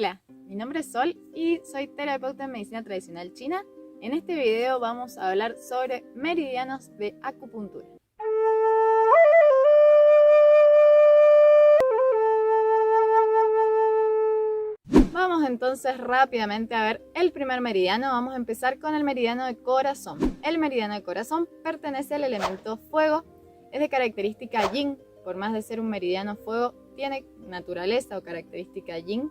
Hola, mi nombre es Sol y soy terapeuta en medicina tradicional china. En este video vamos a hablar sobre meridianos de acupuntura. Vamos entonces rápidamente a ver el primer meridiano. Vamos a empezar con el meridiano de corazón. El meridiano de corazón pertenece al elemento fuego, es de característica yin. Por más de ser un meridiano fuego, tiene naturaleza o característica yin.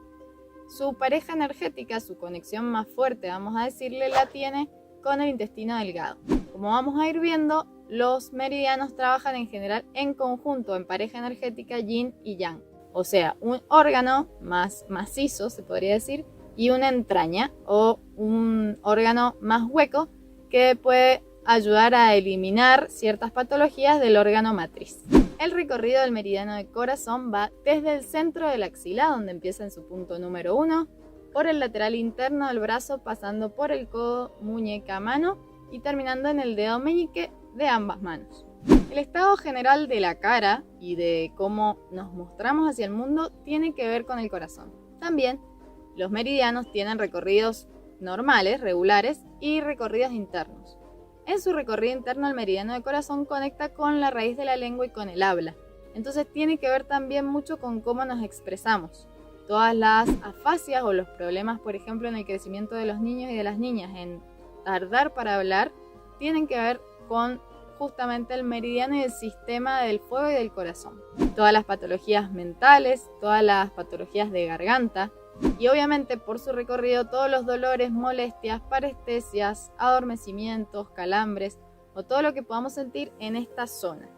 Su pareja energética, su conexión más fuerte, vamos a decirle, la tiene con el intestino delgado. Como vamos a ir viendo, los meridianos trabajan en general en conjunto, en pareja energética yin y yang. O sea, un órgano más macizo, se podría decir, y una entraña o un órgano más hueco que puede ayudar a eliminar ciertas patologías del órgano matriz. El recorrido del meridiano de corazón va desde el centro de la axila, donde empieza en su punto número 1, por el lateral interno del brazo, pasando por el codo, muñeca, mano y terminando en el dedo meñique de ambas manos. El estado general de la cara y de cómo nos mostramos hacia el mundo tiene que ver con el corazón. También los meridianos tienen recorridos normales, regulares y recorridos internos. En su recorrido interno, el meridiano de corazón conecta con la raíz de la lengua y con el habla. Entonces tiene que ver también mucho con cómo nos expresamos. Todas las afasias o los problemas, por ejemplo, en el crecimiento de los niños y de las niñas en tardar para hablar, tienen que ver con justamente el meridiano y el sistema del fuego y del corazón. Todas las patologías mentales, todas las patologías de garganta y obviamente por su recorrido todos los dolores, molestias, parestesias, adormecimientos, calambres o todo lo que podamos sentir en esta zona.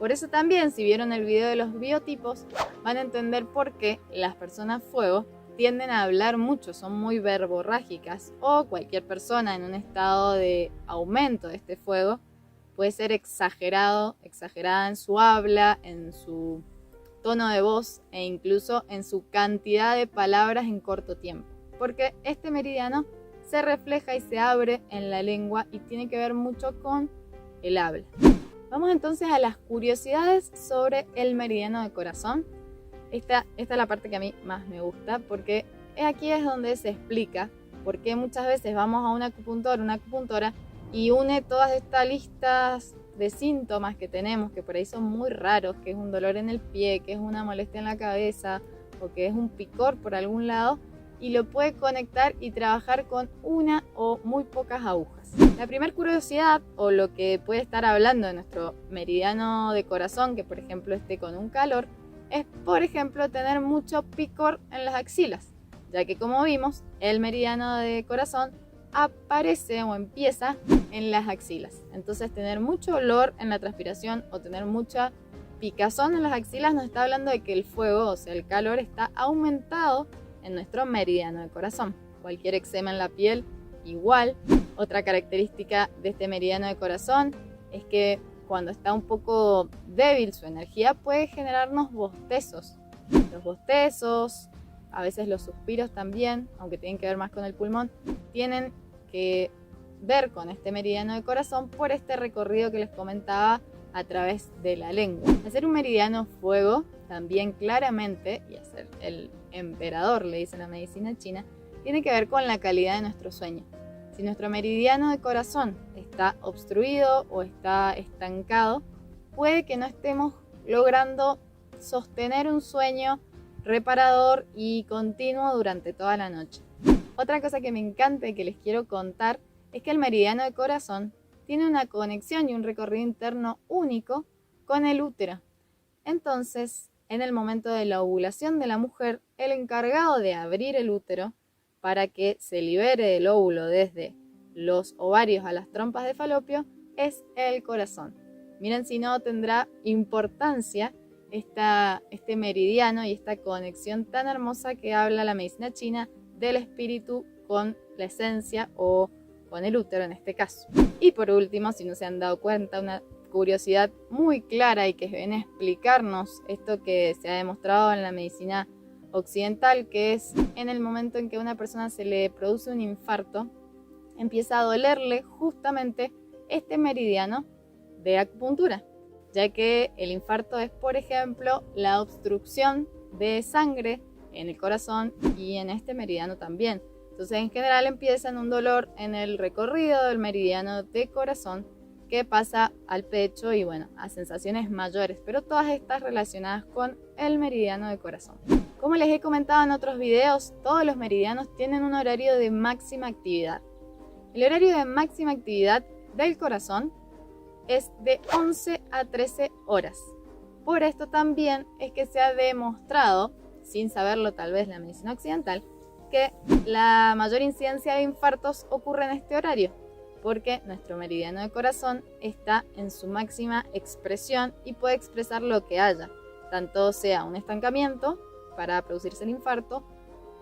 Por eso también, si vieron el video de los biotipos, van a entender por qué las personas fuego tienden a hablar mucho, son muy verborrágicas, o cualquier persona en un estado de aumento de este fuego puede ser exagerada en su habla, en su tono de voz e incluso en su cantidad de palabras en corto tiempo. Porque este meridiano se refleja y se abre en la lengua y tiene que ver mucho con el habla. Vamos entonces a las curiosidades sobre el meridiano de corazón. Esta es la parte que a mí más me gusta porque aquí es donde se explica por qué muchas veces vamos a un acupuntor, una acupuntora y une todas estas listas de síntomas que tenemos, que por ahí son muy raros, que es un dolor en el pie, que es una molestia en la cabeza o que es un picor por algún lado, y lo puede conectar y trabajar con una o muy pocas agujas. La primera curiosidad o lo que puede estar hablando de nuestro meridiano de corazón, que por ejemplo esté con un calor, es por ejemplo tener mucho picor en las axilas, ya que como vimos, el meridiano de corazón aparece o empieza en las axilas. Entonces tener mucho olor en la transpiración o tener mucha picazón en las axilas nos está hablando de que el fuego, o sea el calor, está aumentado en nuestro meridiano de corazón. Cualquier eczema en la piel, igual. Otra característica de este meridiano de corazón es que cuando está un poco débil su energía puede generarnos bostezos. Los bostezos, a veces los suspiros también, aunque tienen que ver más con el pulmón, tienen que ver con este meridiano de corazón por este recorrido que les comentaba a través de la lengua. Hacer un meridiano fuego también claramente, y hacer el emperador, le dice la medicina china, tiene que ver con la calidad de nuestro sueño. Si nuestro meridiano de corazón está obstruido o está estancado, puede que no estemos logrando sostener un sueño reparador y continuo durante toda la noche. Otra cosa que me encanta y que les quiero contar es que el meridiano de corazón tiene una conexión y un recorrido interno único con el útero. Entonces, en el momento de la ovulación de la mujer, el encargado de abrir el útero para que se libere el óvulo desde los ovarios a las trompas de falopio es el corazón. Miren si no tendrá importancia este meridiano y esta conexión tan hermosa que habla la medicina china del espíritu con la esencia o con el útero en este caso. Y por último, si no se han dado cuenta, una curiosidad muy clara y que viene a explicarnos esto que se ha demostrado en la medicina occidental, que es en el momento en que a una persona se le produce un infarto, empieza a dolerle justamente este meridiano de acupuntura, ya que el infarto es, por ejemplo, la obstrucción de sangre en el corazón y en este meridiano también. Entonces en general empieza en un dolor en el recorrido del meridiano de corazón que pasa al pecho y bueno, a sensaciones mayores, pero todas estas relacionadas con el meridiano de corazón. Como les he comentado en otros videos, todos los meridianos tienen un horario de máxima actividad. El horario de máxima actividad del corazón es de 11 a 13 horas. Por esto también es que se ha demostrado, sin saberlo tal vez la medicina occidental, que la mayor incidencia de infartos ocurre en este horario, porque nuestro meridiano de corazón está en su máxima expresión y puede expresar lo que haya, tanto sea un estancamiento para producirse el infarto,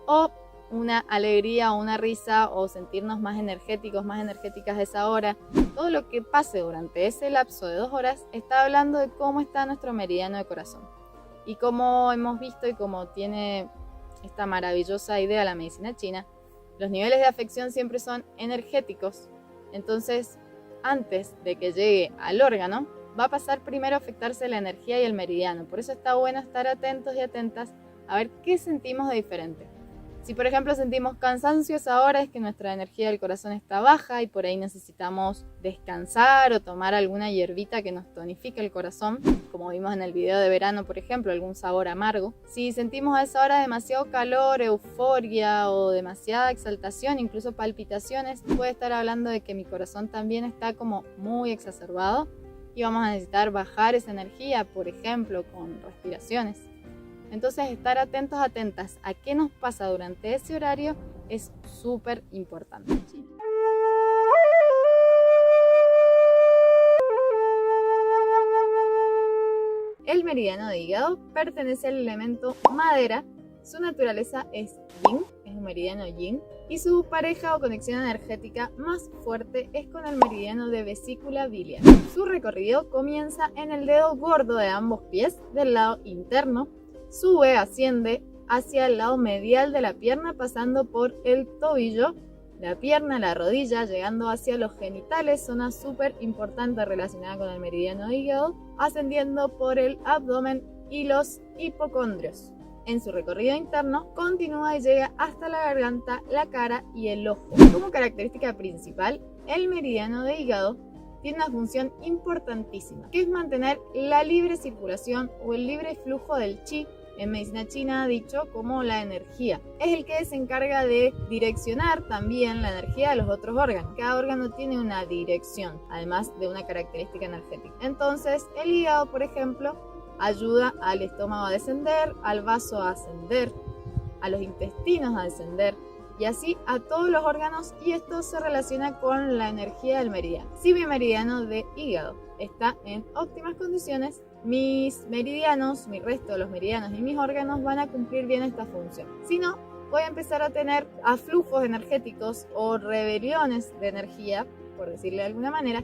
o una alegría o una risa, o sentirnos más energéticos, más energéticas a esa hora. Todo lo que pase durante ese lapso de 2 horas está hablando de cómo está nuestro meridiano de corazón. Y como hemos visto y como tiene esta maravillosa idea la medicina china, los niveles de afección siempre son energéticos. Entonces, antes de que llegue al órgano, va a pasar primero a afectarse la energía y el meridiano. Por eso está bueno estar atentos y atentas a ver qué sentimos de diferente. Si por ejemplo sentimos cansancio, ahora es que nuestra energía del corazón está baja y por ahí necesitamos descansar o tomar alguna hierbita que nos tonifique el corazón, como vimos en el video de verano, por ejemplo, algún sabor amargo. Si sentimos a esa hora demasiado calor, euforia o demasiada exaltación, incluso palpitaciones, puede estar hablando de que mi corazón también está como muy exacerbado y vamos a necesitar bajar esa energía, por ejemplo, con respiraciones. Entonces, estar atentos, atentas a qué nos pasa durante ese horario es súper importante. El meridiano de hígado pertenece al elemento madera. Su naturaleza es yin, es un meridiano yin, y su pareja o conexión energética más fuerte es con el meridiano de vesícula biliar. Su recorrido comienza en el dedo gordo de ambos pies del lado interno. Sube, asciende hacia el lado medial de la pierna, pasando por el tobillo, la pierna, la rodilla, llegando hacia los genitales, zona súper importante relacionada con el meridiano de hígado, ascendiendo por el abdomen y los hipocondrios. En su recorrido interno, continúa y llega hasta la garganta, la cara y el ojo. Como característica principal, el meridiano de hígado tiene una función importantísima, que es mantener la libre circulación o el libre flujo del chi, en medicina china dicho como la energía. Es el que se encarga de direccionar también la energía de los otros órganos. Cada órgano tiene una dirección, además de una característica energética. Entonces, el hígado, por ejemplo, ayuda al estómago a descender, al vaso a ascender, a los intestinos a descender, y así a todos los órganos, y esto se relaciona con la energía del meridiano. Si mi meridiano de hígado está en óptimas condiciones, mis meridianos, mi resto de los meridianos y mis órganos van a cumplir bien esta función. Si no, voy a empezar a tener aflujos energéticos o rebeliones de energía, por decirle de alguna manera,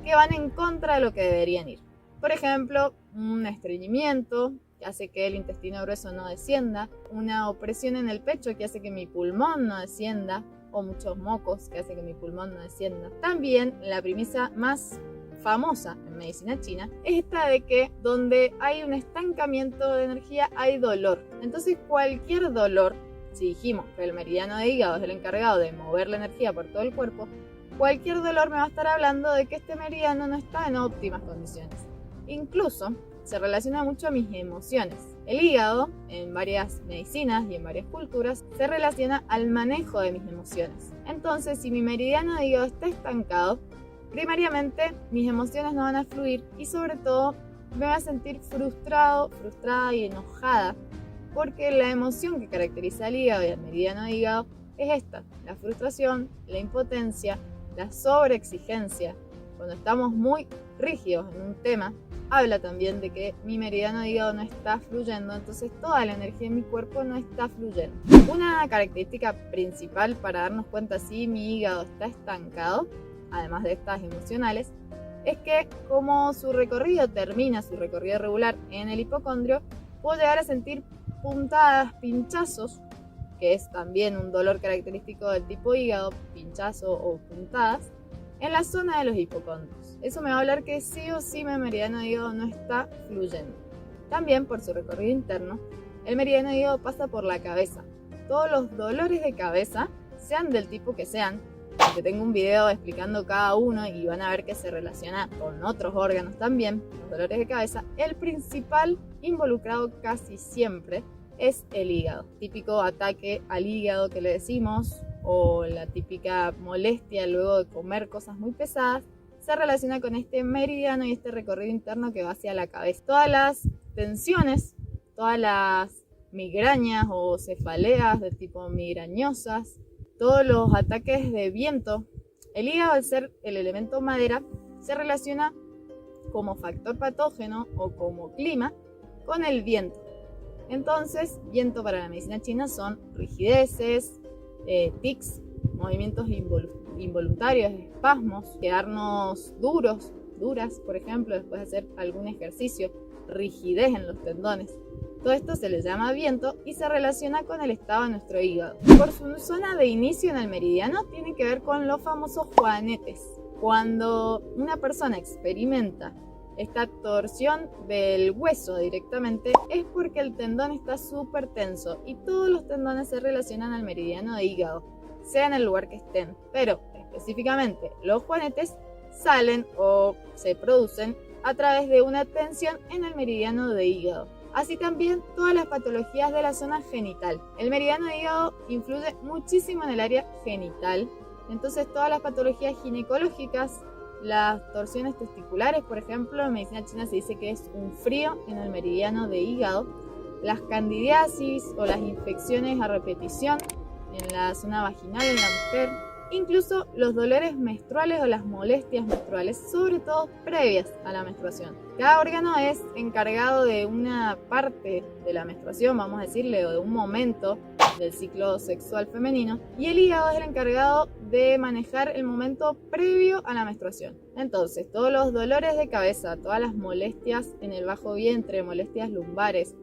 que van en contra de lo que deberían ir. Por ejemplo, un estreñimiento que hace que el intestino grueso no descienda, una opresión en el pecho que hace que mi pulmón no descienda, o muchos mocos que hace que mi pulmón no descienda. También la premisa más famosa en medicina china es esta de que donde hay un estancamiento de energía hay dolor. Entonces cualquier dolor, si dijimos que el meridiano de hígado es el encargado de mover la energía por todo el cuerpo, cualquier dolor me va a estar hablando de que este meridiano no está en óptimas condiciones. Incluso se relaciona mucho a mis emociones. El hígado, en varias medicinas y en varias culturas, se relaciona al manejo de mis emociones. Entonces, si mi meridiano de hígado está estancado, primariamente mis emociones no van a fluir y sobre todo me voy a sentir frustrado, frustrada y enojada, porque la emoción que caracteriza al hígado y al meridiano de hígado es esta: la frustración, la impotencia, la sobreexigencia. Cuando estamos muy rígidos en un tema, habla también de que mi meridiano de hígado no está fluyendo, entonces toda la energía en mi cuerpo no está fluyendo. Una característica principal para darnos cuenta si mi hígado está estancado, además de estas emocionales, es que como su recorrido termina, su recorrido regular en el hipocondrio, puedo llegar a sentir puntadas, pinchazos, que es también un dolor característico del tipo hígado, pinchazo o puntadas, en la zona de los hipocondrios. Eso me va a hablar que sí o sí mi meridiano de hígado no está fluyendo. También por su recorrido interno, El meridiano de hígado pasa por la cabeza. Todos los dolores de cabeza, sean del tipo que sean, porque tengo un video explicando cada uno y van a ver que se relaciona con otros órganos también, los dolores de cabeza, el principal involucrado casi siempre es el hígado. Típico ataque al hígado que le decimos, o la típica molestia luego de comer cosas muy pesadas, se relaciona con este meridiano y este recorrido interno que va hacia la cabeza. Todas las tensiones, todas las migrañas o cefaleas de tipo migrañosas, todos los ataques de viento, el hígado, al ser el elemento madera, se relaciona como factor patógeno o como clima con el viento. Entonces, viento para la medicina china son rigideces, tics, movimientos involuntarios, espasmos, quedarnos duras, por ejemplo, después de hacer algún ejercicio, rigidez en los tendones. Todo esto se le llama viento y se relaciona con el estado de nuestro hígado. Por su zona de inicio en el meridiano tiene que ver con los famosos juanetes. Cuando una persona experimenta esta torsión del hueso directamente es porque el tendón está súper tenso y todos los tendones se relacionan al meridiano de hígado, sea en el lugar que estén, pero específicamente los juanetes salen o se producen a través de una tensión en el meridiano de hígado. Así también todas las patologías de la zona genital. El meridiano de hígado influye muchísimo en el área genital, entonces todas las patologías ginecológicas, las torsiones testiculares, por ejemplo, en medicina china se dice que es un frío en el meridiano de hígado, las candidiasis o las infecciones a repetición en la zona vaginal en la mujer, incluso los dolores menstruales o las molestias menstruales, sobre todo previas a la menstruación. Cada órgano es encargado de una parte de la menstruación, vamos a decirle, o de un momento del ciclo sexual femenino, y el hígado es el encargado de manejar el momento previo a la menstruación. Entonces, todos los dolores de cabeza, todas las molestias en el bajo vientre, molestias lumbares,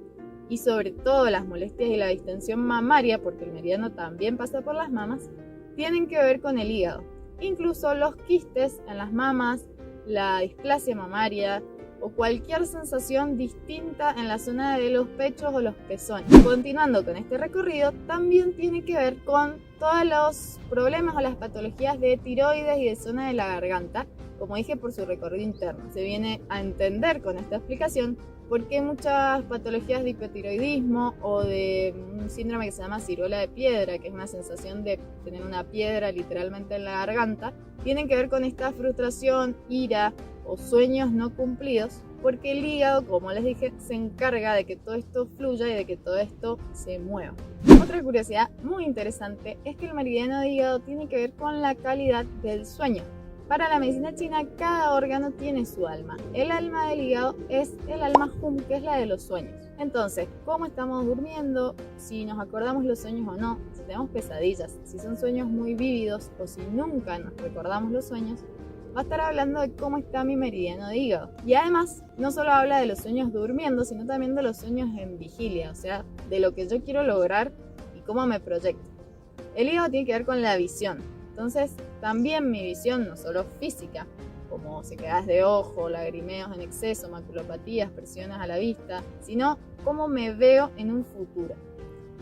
y sobre todo las molestias y la distensión mamaria, porque el meridiano también pasa por las mamas, tienen que ver con el hígado. Incluso los quistes en las mamas, la displasia mamaria o cualquier sensación distinta en la zona de los pechos o los pezones. Continuando con este recorrido, también tiene que ver con todos los problemas o las patologías de tiroides y de zona de la garganta, como dije, por su recorrido interno. Se viene a entender con esta explicación por qué muchas patologías de hipotiroidismo o de un síndrome que se llama ciruela de piedra, que es una sensación de tener una piedra literalmente en la garganta, tienen que ver con esta frustración, ira o sueños no cumplidos, porque el hígado, como les dije, se encarga de que todo esto fluya y de que todo esto se mueva. Otra curiosidad muy interesante es que el meridiano de hígado tiene que ver con la calidad del sueño. Para la medicina china, cada órgano tiene su alma. El alma del hígado es el alma hum, que es la de los sueños. Entonces, cómo estamos durmiendo, si nos acordamos los sueños o no, si tenemos pesadillas, si son sueños muy vívidos o si nunca nos recordamos los sueños, va a estar hablando de cómo está mi meridiano de hígado. Y además, no solo habla de los sueños durmiendo, sino también de los sueños en vigilia, o sea, de lo que yo quiero lograr y cómo me proyecto. El hígado tiene que ver con la visión. Entonces, también mi visión, no solo física, como sequedades de ojo, lagrimeos en exceso, maculopatías, presiones a la vista, sino cómo me veo en un futuro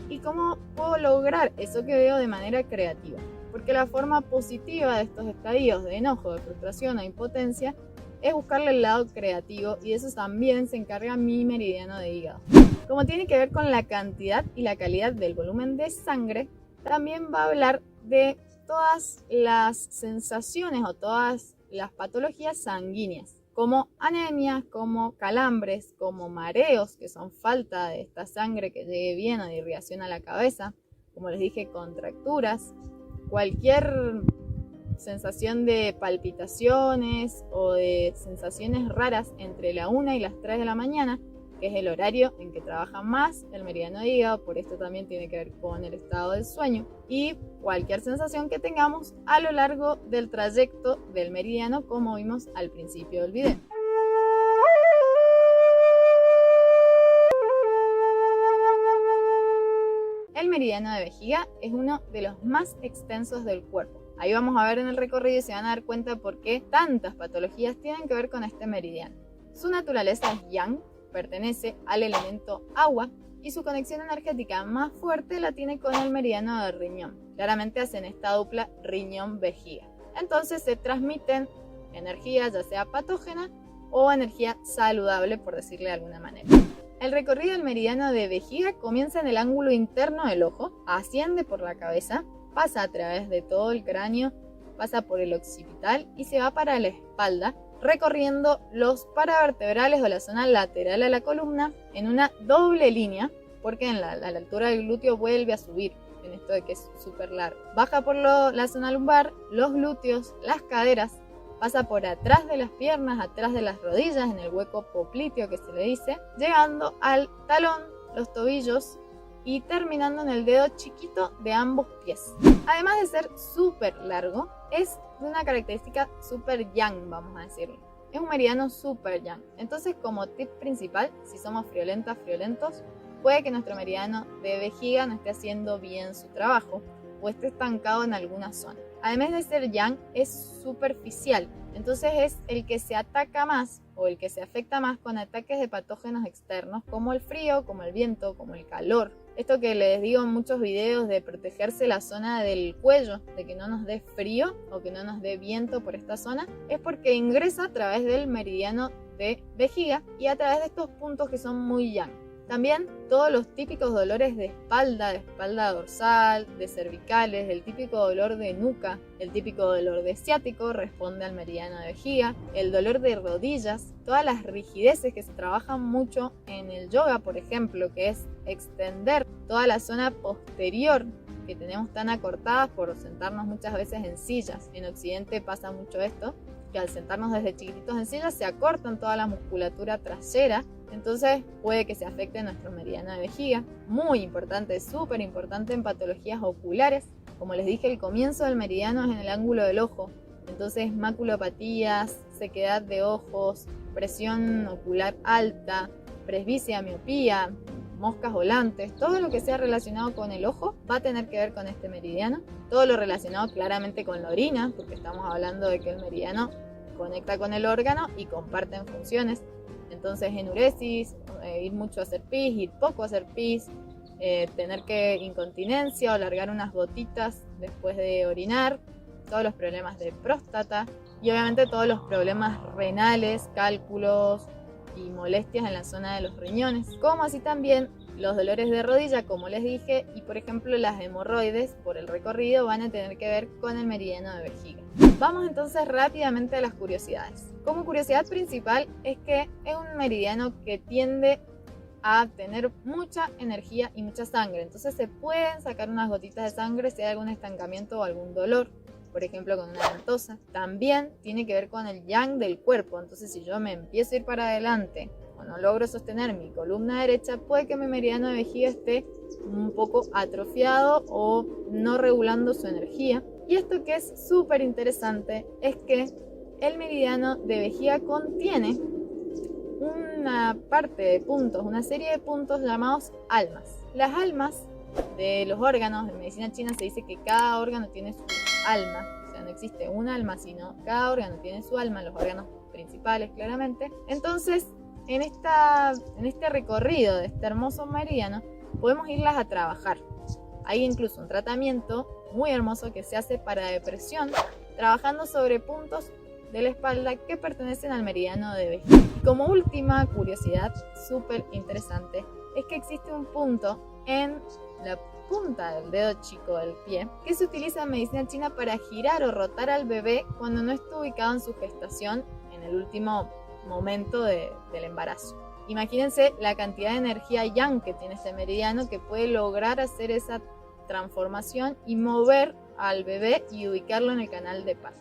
y cómo puedo lograr eso que veo de manera creativa. Porque la forma positiva de estos estadios de enojo, de frustración o impotencia es buscarle el lado creativo, y de eso también se encarga mi meridiano de hígado. Como tiene que ver con la cantidad y la calidad del volumen de sangre, también va a hablar de todas las sensaciones o todas las patologías sanguíneas, como anemias, como calambres, como mareos, que son falta de esta sangre que llegue bien o de irrigación a la cabeza, como les dije, contracturas, cualquier sensación de palpitaciones o de sensaciones raras entre la 1 y las 3 de la mañana, que es el horario en que trabaja más el meridiano de hígado, por esto también tiene que ver con el estado del sueño, y cualquier sensación que tengamos a lo largo del trayecto del meridiano, como vimos al principio del video. El meridiano de vejiga es uno de los más extensos del cuerpo. Ahí vamos a ver en el recorrido y se van a dar cuenta por qué tantas patologías tienen que ver con este meridiano. Su naturaleza es yang, pertenece al elemento agua y su conexión energética más fuerte la tiene con el meridiano del riñón. Claramente hacen esta dupla riñón-vejiga. Entonces se transmiten energía ya sea patógena o energía saludable, por decirle de alguna manera. El recorrido del meridiano de vejiga comienza en el ángulo interno del ojo, asciende por la cabeza, pasa a través de todo el cráneo, pasa por el occipital y se va para la espalda, recorriendo los paravertebrales o la zona lateral a la columna en una doble línea, porque a la altura del glúteo vuelve a subir, en esto de que es súper largo. Baja por la zona lumbar, los glúteos, las caderas, pasa por atrás de las piernas, atrás de las rodillas, en el hueco popliteo que se le dice, llegando al talón, los tobillos y terminando en el dedo chiquito de ambos pies. Además de ser súper largo, es de una característica súper yang, vamos a decirlo. Es un meridiano súper yang. Entonces, como tip principal, si somos friolentas, friolentos, puede que nuestro meridiano de vejiga no esté haciendo bien su trabajo o esté estancado en alguna zona. Además de ser yang, es superficial, entonces es el que se ataca más o el que se afecta más con ataques de patógenos externos como el frío, como el viento, como el calor. Esto que les digo en muchos videos de protegerse la zona del cuello, de que no nos dé frío o que no nos dé viento por esta zona, es porque ingresa a través del meridiano de vejiga y a través de estos puntos que son muy yang. También todos los típicos dolores de espalda dorsal, de cervicales, el típico dolor de nuca, el típico dolor de ciático responde al meridiano de vejiga, el dolor de rodillas, todas las rigideces que se trabajan mucho en el yoga, por ejemplo, que es extender toda la zona posterior que tenemos tan acortadas por sentarnos muchas veces en sillas. En Occidente pasa mucho esto, que al sentarnos desde chiquititos en sillas se acortan toda la musculatura trasera. Entonces puede que se afecte nuestro meridiano de vejiga. Muy importante, súper importante en patologías oculares. Como les dije, el comienzo del meridiano es en el ángulo del ojo. Entonces maculopatías, sequedad de ojos, presión ocular alta, presbicia, miopía, moscas volantes, todo lo que sea relacionado con el ojo va a tener que ver con este meridiano. Todo lo relacionado claramente con la orina, porque estamos hablando de que el meridiano conecta con el órgano y comparten funciones. Entonces enuresis, ir mucho a hacer pis, ir poco a hacer pis, tener que incontinencia o largar unas gotitas después de orinar, todos los problemas de próstata y obviamente todos los problemas renales, cálculos y molestias en la zona de los riñones, como así también los dolores de rodilla, como les dije, y por ejemplo las hemorroides por el recorrido van a tener que ver con el meridiano de vejiga. Vamos entonces rápidamente a las curiosidades. Como curiosidad principal es que es un meridiano que tiende a tener mucha energía y mucha sangre, entonces se pueden sacar unas gotitas de sangre si hay algún estancamiento o algún dolor, por ejemplo con una ventosa. También tiene que ver con el yang del cuerpo, entonces si yo me empiezo a ir para adelante o no logro sostener mi columna derecha, puede que mi meridiano de vejiga esté un poco atrofiado o no regulando su energía. Y esto que es súper interesante es que el meridiano de vejiga contiene una parte de puntos, una serie de puntos llamados almas. Las almas de los órganos, en medicina china se dice que cada órgano tiene su alma, o sea, no existe un alma, sino cada órgano tiene su alma, los órganos principales claramente. Entonces, en este recorrido de este hermoso meridiano, podemos irlas a trabajar. Hay incluso un tratamiento muy hermoso que se hace para depresión, trabajando sobre puntos de la espalda que pertenecen al meridiano de vejiga. Y como última curiosidad súper interesante, es que existe un punto en la punta del dedo chico del pie que se utiliza en medicina china para girar o rotar al bebé cuando no está ubicado en su gestación en el último momento del embarazo. Imagínense la cantidad de energía yang que tiene este meridiano que puede lograr hacer esa transformación y mover al bebé y ubicarlo en el canal de paz.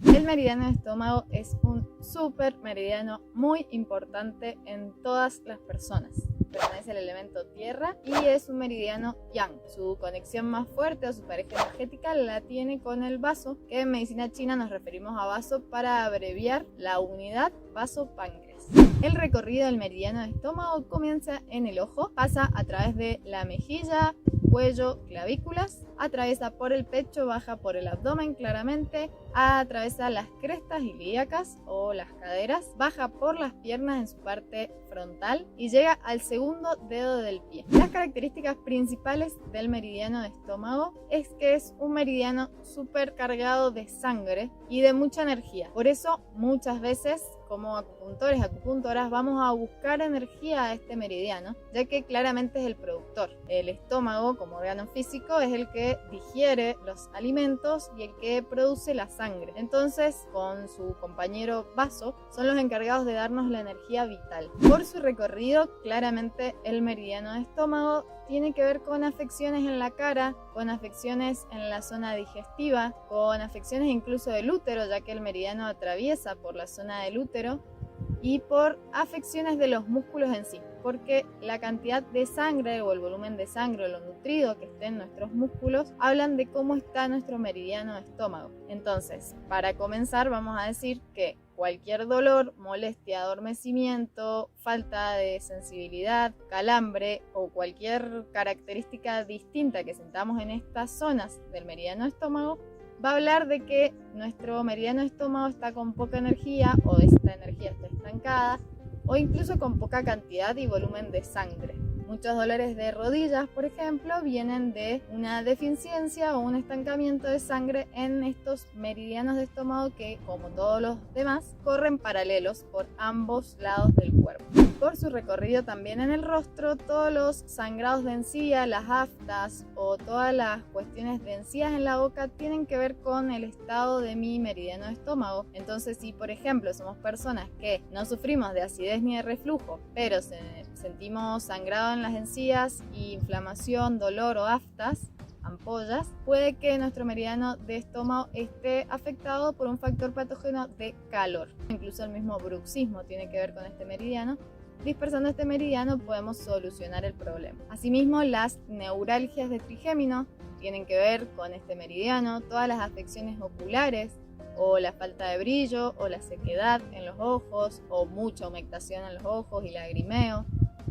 El meridiano de estómago es un súper meridiano muy importante en todas las personas. Pertenece al elemento tierra y es un meridiano yang. Su conexión más fuerte o su pareja energética la tiene con el vaso, que en medicina china nos referimos a vaso para abreviar la unidad vaso-páncreas. El recorrido del meridiano de estómago comienza en el ojo, pasa a través de la mejilla, cuello, clavículas, atraviesa por el pecho, baja por el abdomen claramente, atraviesa las crestas ilíacas o las caderas, baja por las piernas en su parte frontal y llega al segundo dedo del pie. Las características principales del meridiano de estómago es que es un meridiano súper cargado de sangre y de mucha energía. Por eso muchas veces como acupuntores, acupuntoras, vamos a buscar energía a este meridiano, ya que claramente es el productor. El estómago, como órgano físico, es el que digiere los alimentos y el que produce la sangre. Entonces, con su compañero vaso, son los encargados de darnos la energía vital. Por su recorrido, claramente el meridiano de estómago tiene que ver con afecciones en la cara, con afecciones en la zona digestiva, con afecciones incluso del útero, ya que el meridiano atraviesa por la zona del útero, y por afecciones de los músculos en sí, porque la cantidad de sangre o el volumen de sangre o lo nutrido que esté en nuestros músculos hablan de cómo está nuestro meridiano de estómago. Entonces, para comenzar vamos a decir que cualquier dolor, molestia, adormecimiento, falta de sensibilidad, calambre o cualquier característica distinta que sintamos en estas zonas del meridiano de estómago va a hablar de que nuestro meridiano de estómago está con poca energía o esta energía está estancada o incluso con poca cantidad y volumen de sangre. Muchos dolores de rodillas, por ejemplo, vienen de una deficiencia o un estancamiento de sangre en estos meridianos de estómago que, como todos los demás, corren paralelos por ambos lados del cuerpo. Por su recorrido también en el rostro, todos los sangrados de encía, las aftas o todas las cuestiones de encías en la boca tienen que ver con el estado de mi meridiano de estómago. Entonces, si por ejemplo somos personas que no sufrimos de acidez ni de reflujo, pero sentimos sangrado en las encías, inflamación, dolor o aftas, ampollas, puede que nuestro meridiano de estómago esté afectado por un factor patógeno de calor. Incluso el mismo bruxismo tiene que ver con este meridiano. Dispersando este meridiano podemos solucionar el problema. Asimismo, las neuralgias de trigémino tienen que ver con este meridiano, todas las afecciones oculares o la falta de brillo o la sequedad en los ojos o mucha humectación en los ojos y lagrimeo.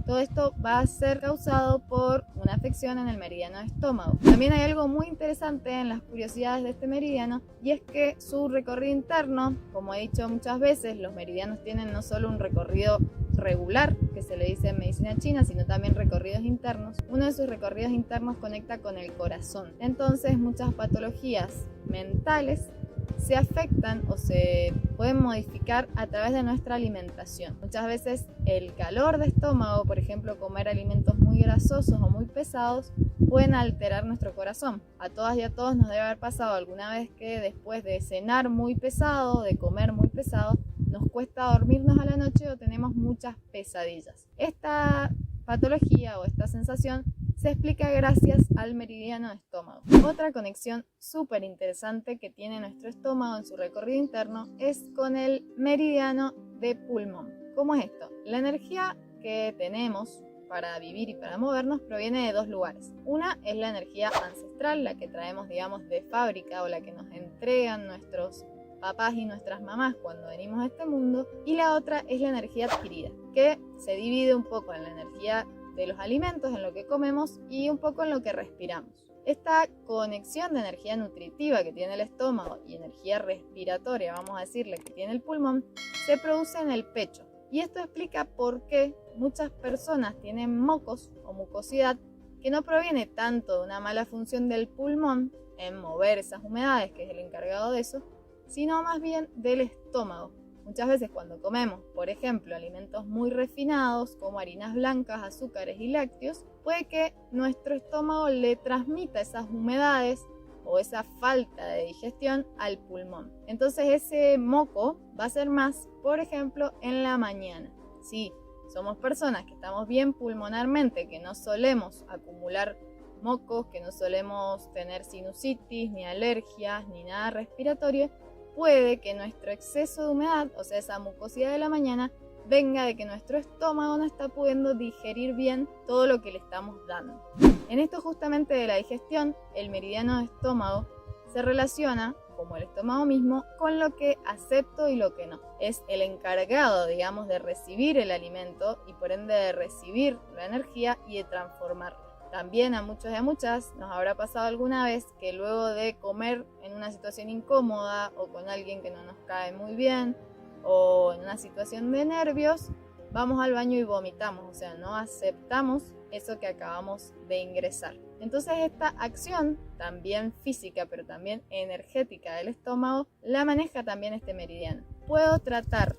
Todo esto va a ser causado por una afección en el meridiano de estómago. También hay algo muy interesante en las curiosidades de este meridiano y es que su recorrido interno, como he dicho muchas veces, los meridianos tienen no solo un recorrido regular, que se le dice en medicina china, sino también recorridos internos. Uno de sus recorridos internos conecta con el corazón. Entonces, muchas patologías mentales se afectan o se pueden modificar a través de nuestra alimentación. Muchas veces el calor de estómago, por ejemplo, comer alimentos muy grasosos o muy pesados, pueden alterar nuestro corazón. A todas y a todos nos debe haber pasado alguna vez que después de cenar muy pesado, de comer muy pesado, nos cuesta dormirnos a la noche o tenemos muchas pesadillas. Esta patología o esta sensación se explica gracias al meridiano de estómago. Otra conexión súper interesante que tiene nuestro estómago en su recorrido interno es con el meridiano de pulmón. ¿Cómo es esto? La energía que tenemos para vivir y para movernos proviene de dos lugares. Una es la energía ancestral, la que traemos, digamos, de fábrica o la que nos entregan nuestros papás y nuestras mamás cuando venimos a este mundo, y la otra es la energía adquirida, que se divide un poco en la energía de los alimentos, en lo que comemos y un poco en lo que respiramos. Esta conexión de energía nutritiva que tiene el estómago y energía respiratoria, vamos a decirle, que tiene el pulmón, se produce en el pecho. Y esto explica por qué muchas personas tienen mocos o mucosidad que no proviene tanto de una mala función del pulmón en mover esas humedades, que es el encargado de eso, sino más bien del estómago. Muchas veces cuando comemos, por ejemplo, alimentos muy refinados como harinas blancas, azúcares y lácteos, puede que nuestro estómago le transmita esas humedades o esa falta de digestión al pulmón. Entonces ese moco va a ser más, por ejemplo, en la mañana. Si somos personas que estamos bien pulmonarmente, que no solemos acumular mocos, que no solemos tener sinusitis, ni alergias, ni nada respiratorio, puede que nuestro exceso de humedad, o sea, esa mucosidad de la mañana, venga de que nuestro estómago no está pudiendo digerir bien todo lo que le estamos dando. En esto justamente de la digestión, el meridiano de estómago se relaciona, como el estómago mismo, con lo que acepto y lo que no. Es el encargado, digamos, de recibir el alimento y por ende de recibir la energía y de transformarla. También a muchos y a muchas nos habrá pasado alguna vez que luego de comer en una situación incómoda o con alguien que no nos cae muy bien o en una situación de nervios, vamos al baño y vomitamos, o sea, no aceptamos eso que acabamos de ingresar. Entonces esta acción, también física pero también energética del estómago, la maneja también este meridiano. Puedo tratar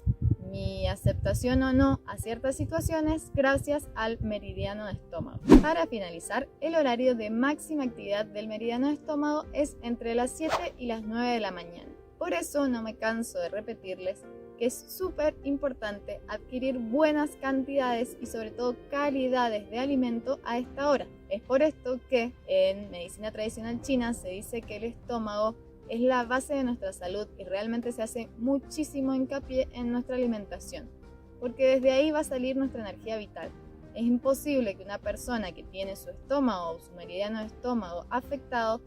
mi aceptación o no a ciertas situaciones gracias al meridiano de estómago. Para finalizar, el horario de máxima actividad del meridiano de estómago es entre las 7 y las 9 de la mañana. Por eso no me canso de repetirles que es súper importante adquirir buenas cantidades y sobre todo calidades de alimento a esta hora. Es por esto que en medicina tradicional china se dice que el estómago es la base de nuestra salud y realmente se hace muchísimo hincapié en nuestra alimentación, porque desde ahí va a salir nuestra energía vital. Es imposible que una persona que tiene su estómago o su meridiano de estómago afectado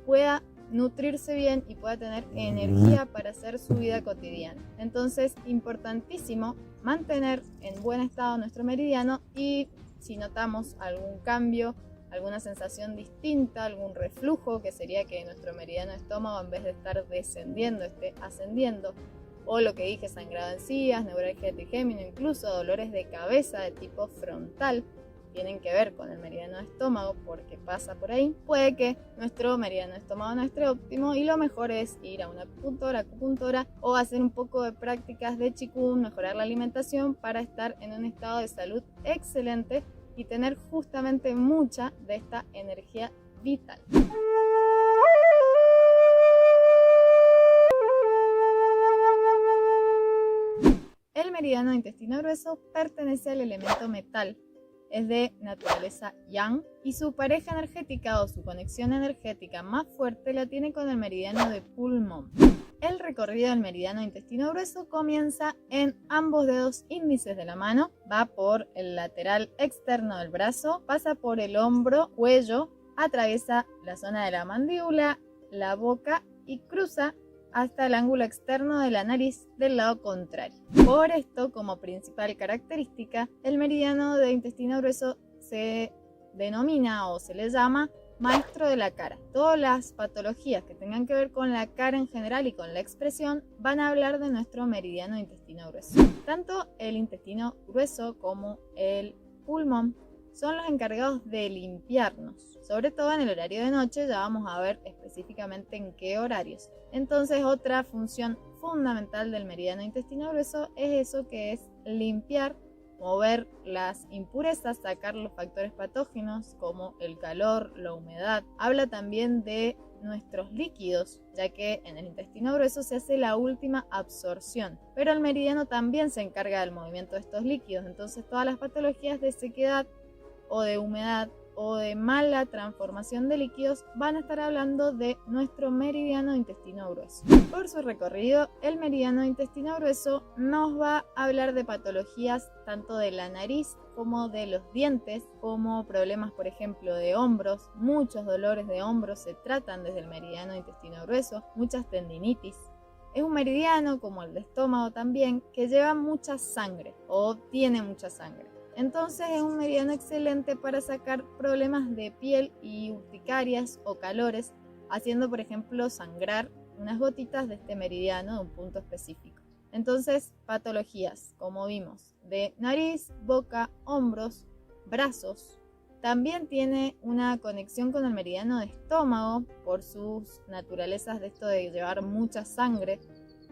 pueda nutrirse bien y pueda tener energía para hacer su vida cotidiana. Entonces, importantísimo mantener en buen estado nuestro meridiano y si notamos algún cambio, alguna sensación distinta, algún reflujo, que sería que nuestro meridiano de estómago en vez de estar descendiendo esté ascendiendo, o lo que dije, sangrado en encías, neuralgia trigémino, incluso dolores de cabeza de tipo frontal, tienen que ver con el meridiano de estómago porque pasa por ahí, puede que nuestro meridiano de estómago no esté óptimo y lo mejor es ir a una acupuntora o hacer un poco de prácticas de Qigong, mejorar la alimentación para estar en un estado de salud excelente y tener justamente mucha de esta energía vital. El meridiano de intestino grueso pertenece al elemento metal, es de naturaleza yang y su pareja energética o su conexión energética más fuerte la tiene con el meridiano de pulmón. El recorrido del meridiano de intestino grueso comienza en ambos dedos índices de la mano, va por el lateral externo del brazo, pasa por el hombro, cuello, atraviesa la zona de la mandíbula, la boca y cruza hasta el ángulo externo de la nariz del lado contrario. Por esto, como principal característica, el meridiano de intestino grueso se denomina o se le llama maestro de la cara. Todas las patologías que tengan que ver con la cara en general y con la expresión van a hablar de nuestro meridiano de intestino grueso. Tanto el intestino grueso como el pulmón son los encargados de limpiarnos, sobre todo en el horario de noche. Ya vamos a ver específicamente en qué horarios. Entonces, otra función fundamental del meridiano de intestino grueso es eso, que es limpiar, mover las impurezas, sacar los factores patógenos como el calor, la humedad. Habla también de nuestros líquidos, ya que en el intestino grueso se hace la última absorción, pero el meridiano también se encarga del movimiento de estos líquidos. Entonces todas las patologías de sequedad o de humedad o de mala transformación de líquidos van a estar hablando de nuestro meridiano de intestino grueso. Por su recorrido, el meridiano de intestino grueso nos va a hablar de patologías tanto de la nariz como de los dientes, como problemas, por ejemplo, de hombros. Muchos dolores de hombros se tratan desde el meridiano de intestino grueso, muchas tendinitis. Es un meridiano, como el de estómago también, que lleva mucha sangre o tiene mucha sangre. Entonces es un meridiano excelente para sacar problemas de piel y urticarias o calores, haciendo por ejemplo sangrar unas gotitas de este meridiano de un punto específico. Entonces, patologías, como vimos, de nariz, boca, hombros, brazos. También tiene una conexión con el meridiano de estómago por sus naturalezas de esto de llevar mucha sangre.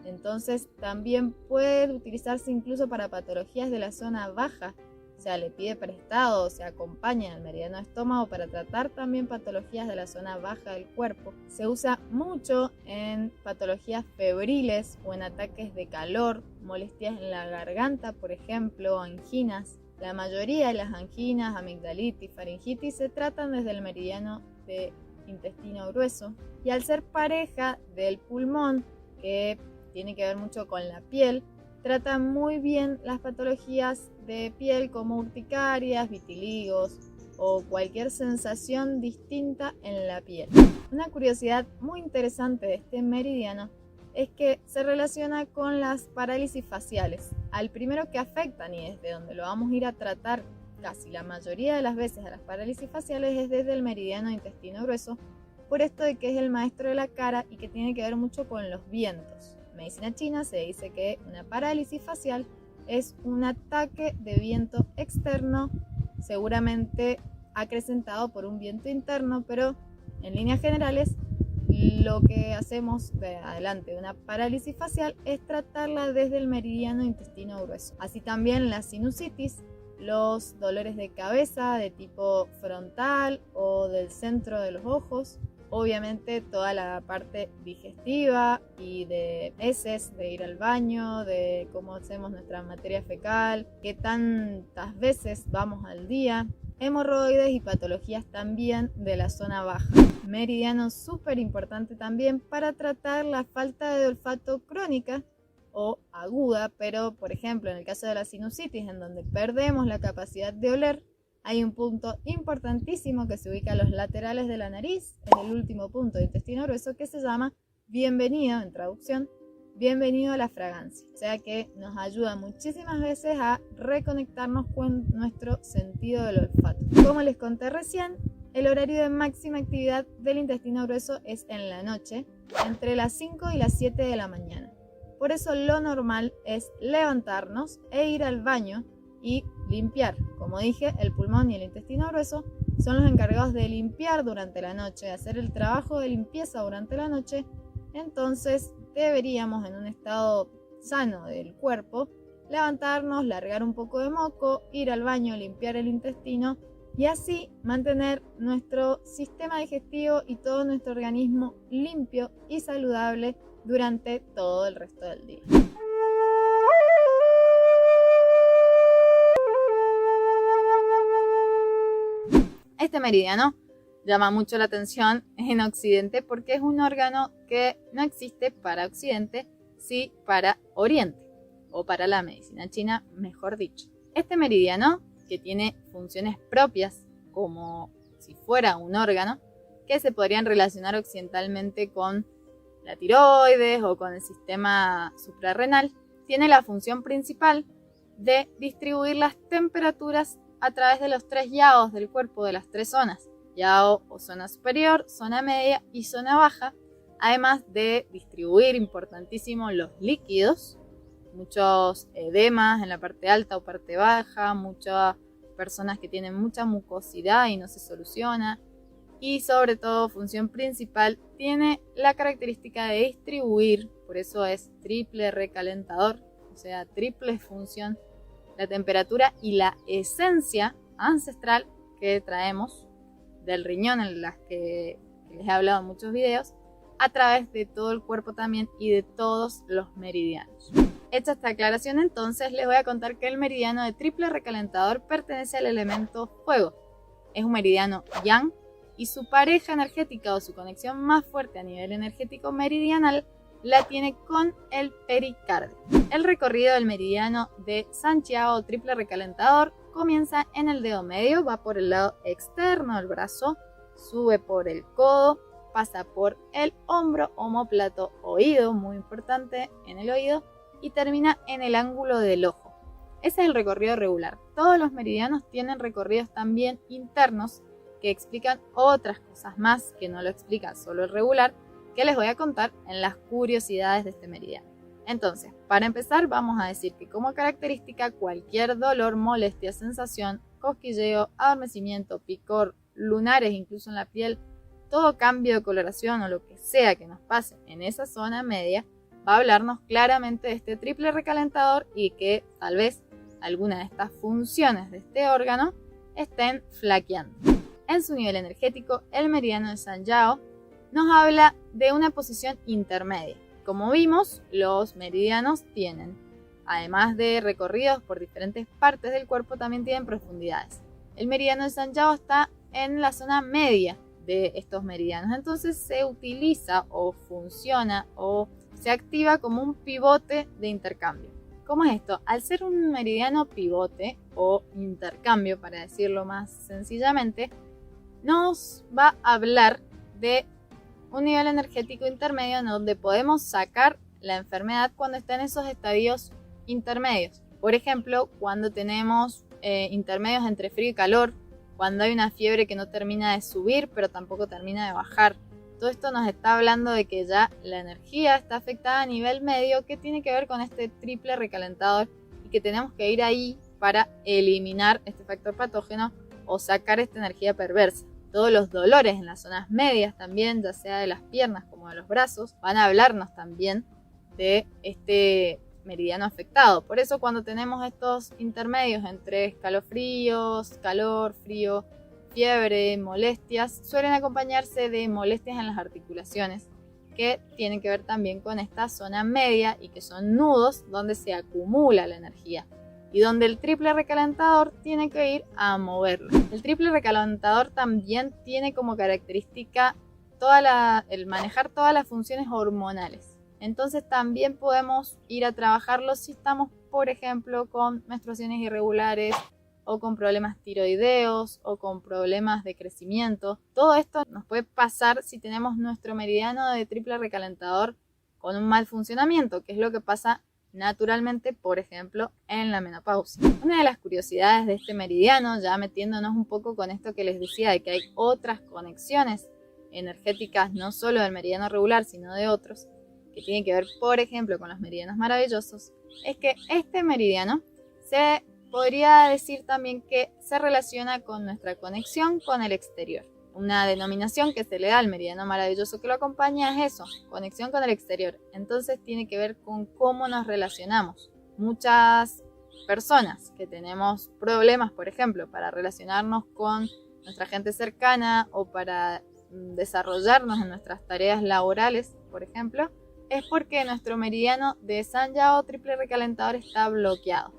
Entonces también puede utilizarse incluso para patologías de la zona baja. O sea, le pide prestado, o se acompaña al meridiano de estómago para tratar también patologías de la zona baja del cuerpo. Se usa mucho en patologías febriles o en ataques de calor, molestias en la garganta, por ejemplo, anginas. La mayoría de las anginas, amigdalitis, faringitis se tratan desde el meridiano de intestino grueso. Y al ser pareja del pulmón, que tiene que ver mucho con la piel, trata muy bien las patologías de piel como urticarias, vitíligos o cualquier sensación distinta en la piel. Una curiosidad muy interesante de este meridiano es que se relaciona con las parálisis faciales. Al primero que afectan y desde donde lo vamos a ir a tratar casi la mayoría de las veces a las parálisis faciales es desde el meridiano de intestino grueso, por esto de que es el maestro de la cara y que tiene que ver mucho con los vientos. En medicina china se dice que una parálisis facial es un ataque de viento externo, seguramente acrecentado por un viento interno, pero en líneas generales lo que hacemos de adelante de una parálisis facial es tratarla desde el meridiano de intestino grueso. Así también la sinusitis, los dolores de cabeza de tipo frontal o del centro de los ojos, obviamente toda la parte digestiva y de heces, de ir al baño, de cómo hacemos nuestra materia fecal, qué tantas veces vamos al día, hemorroides y patologías también de la zona baja. Meridiano súper importante también para tratar la falta de olfato crónica o aguda, pero por ejemplo en el caso de la sinusitis, en donde perdemos la capacidad de oler, hay un punto importantísimo que se ubica a los laterales de la nariz, es el último punto de intestino grueso, que se llama bienvenido, en traducción, bienvenido a la fragancia. O sea que nos ayuda muchísimas veces a reconectarnos con nuestro sentido del olfato. Como les conté recién, el horario de máxima actividad del intestino grueso es en la noche, entre las 5 y las 7 de la mañana. Por eso lo normal es levantarnos e ir al baño y limpiar. Como dije, el pulmón y el intestino grueso son los encargados de limpiar durante la noche, de hacer el trabajo de limpieza durante la noche. Entonces deberíamos, en un estado sano del cuerpo, levantarnos, largar un poco de moco, ir al baño, limpiar el intestino y así mantener nuestro sistema digestivo y todo nuestro organismo limpio y saludable durante todo el resto del día. Este meridiano llama mucho la atención en Occidente porque es un órgano que no existe para Occidente, sí para Oriente, o para la medicina china, mejor dicho. Este meridiano, que tiene funciones propias como si fuera un órgano, que se podrían relacionar occidentalmente con la tiroides o con el sistema suprarrenal, tiene la función principal de distribuir las temperaturas a través de los 3 yaos del cuerpo, de las 3 zonas, yao o zona superior, zona media y zona baja, además de distribuir, importantísimo, los líquidos, muchos edemas en la parte alta o parte baja, muchas personas que tienen mucha mucosidad y no se soluciona, y sobre todo, función principal, tiene la característica de distribuir, por eso es triple recalentador, o sea, triple función, la temperatura y la esencia ancestral que traemos del riñón, en las que les he hablado en muchos videos, a través de todo el cuerpo también y de todos los meridianos. Hecha esta aclaración, entonces les voy a contar que el meridiano de triple recalentador pertenece al elemento fuego. Es un meridiano yang y su pareja energética o su conexión más fuerte a nivel energético meridianal la tiene con el pericardio. El recorrido del meridiano de Sanjiao o triple recalentador comienza en el dedo medio, va por el lado externo del brazo, sube por el codo, pasa por el hombro, omóplato, oído, muy importante en el oído, y termina en el ángulo del ojo. Ese es el recorrido regular. Todos los meridianos tienen recorridos también internos que explican otras cosas más que no lo explica solo el regular, que les voy a contar en las curiosidades de este meridiano. Entonces, para empezar, vamos a decir que como característica, cualquier dolor, molestia, sensación, cosquilleo, adormecimiento, picor, lunares, incluso en la piel, todo cambio de coloración o lo que sea que nos pase en esa zona media, va a hablarnos claramente de este triple recalentador y que tal vez alguna de estas funciones de este órgano estén flaqueando. En su nivel energético, el meridiano de Sanjiao nos habla de una posición intermedia. Como vimos, los meridianos tienen, además de recorridos por diferentes partes del cuerpo, también tienen profundidades. El meridiano de Sanjiao está en la zona media de estos meridianos, entonces se utiliza o funciona o se activa como un pivote de intercambio. ¿Cómo es esto? Al ser un meridiano pivote o intercambio, para decirlo más sencillamente, nos va a hablar de un nivel energético intermedio en donde podemos sacar la enfermedad cuando está en esos estadios intermedios. Por ejemplo, cuando tenemos intermedios entre frío y calor, cuando hay una fiebre que no termina de subir pero tampoco termina de bajar. Todo esto nos está hablando de que ya la energía está afectada a nivel medio, que tiene que ver con este triple recalentador y que tenemos que ir ahí para eliminar este factor patógeno o sacar esta energía perversa. Todos los dolores en las zonas medias también, ya sea de las piernas como de los brazos, van a hablarnos también de este meridiano afectado. Por eso cuando tenemos estos intermedios entre escalofríos, calor, frío, fiebre, molestias, suelen acompañarse de molestias en las articulaciones que tienen que ver también con esta zona media y que son nudos donde se acumula la energía y donde el triple recalentador tiene que ir a moverlo. El triple recalentador también tiene como característica el manejar todas las funciones hormonales. Entonces también podemos ir a trabajarlo si estamos, por ejemplo, con menstruaciones irregulares o con problemas tiroideos o con problemas de crecimiento. Todo esto nos puede pasar si tenemos nuestro meridiano de triple recalentador con un mal funcionamiento, que es lo que pasa naturalmente, por ejemplo, en la menopausia. Una de las curiosidades de este meridiano, ya metiéndonos un poco con esto que les decía de que hay otras conexiones energéticas, no solo del meridiano regular, sino de otros, que tienen que ver, por ejemplo, con los meridianos maravillosos, es que este meridiano se podría decir también que se relaciona con nuestra conexión con el exterior. Una denominación que se le da al meridiano maravilloso que lo acompaña es eso, conexión con el exterior. Entonces tiene que ver con cómo nos relacionamos. Muchas personas que tenemos problemas, por ejemplo, para relacionarnos con nuestra gente cercana o para desarrollarnos en nuestras tareas laborales, por ejemplo, es porque nuestro meridiano de Sanyao triple recalentador está bloqueado.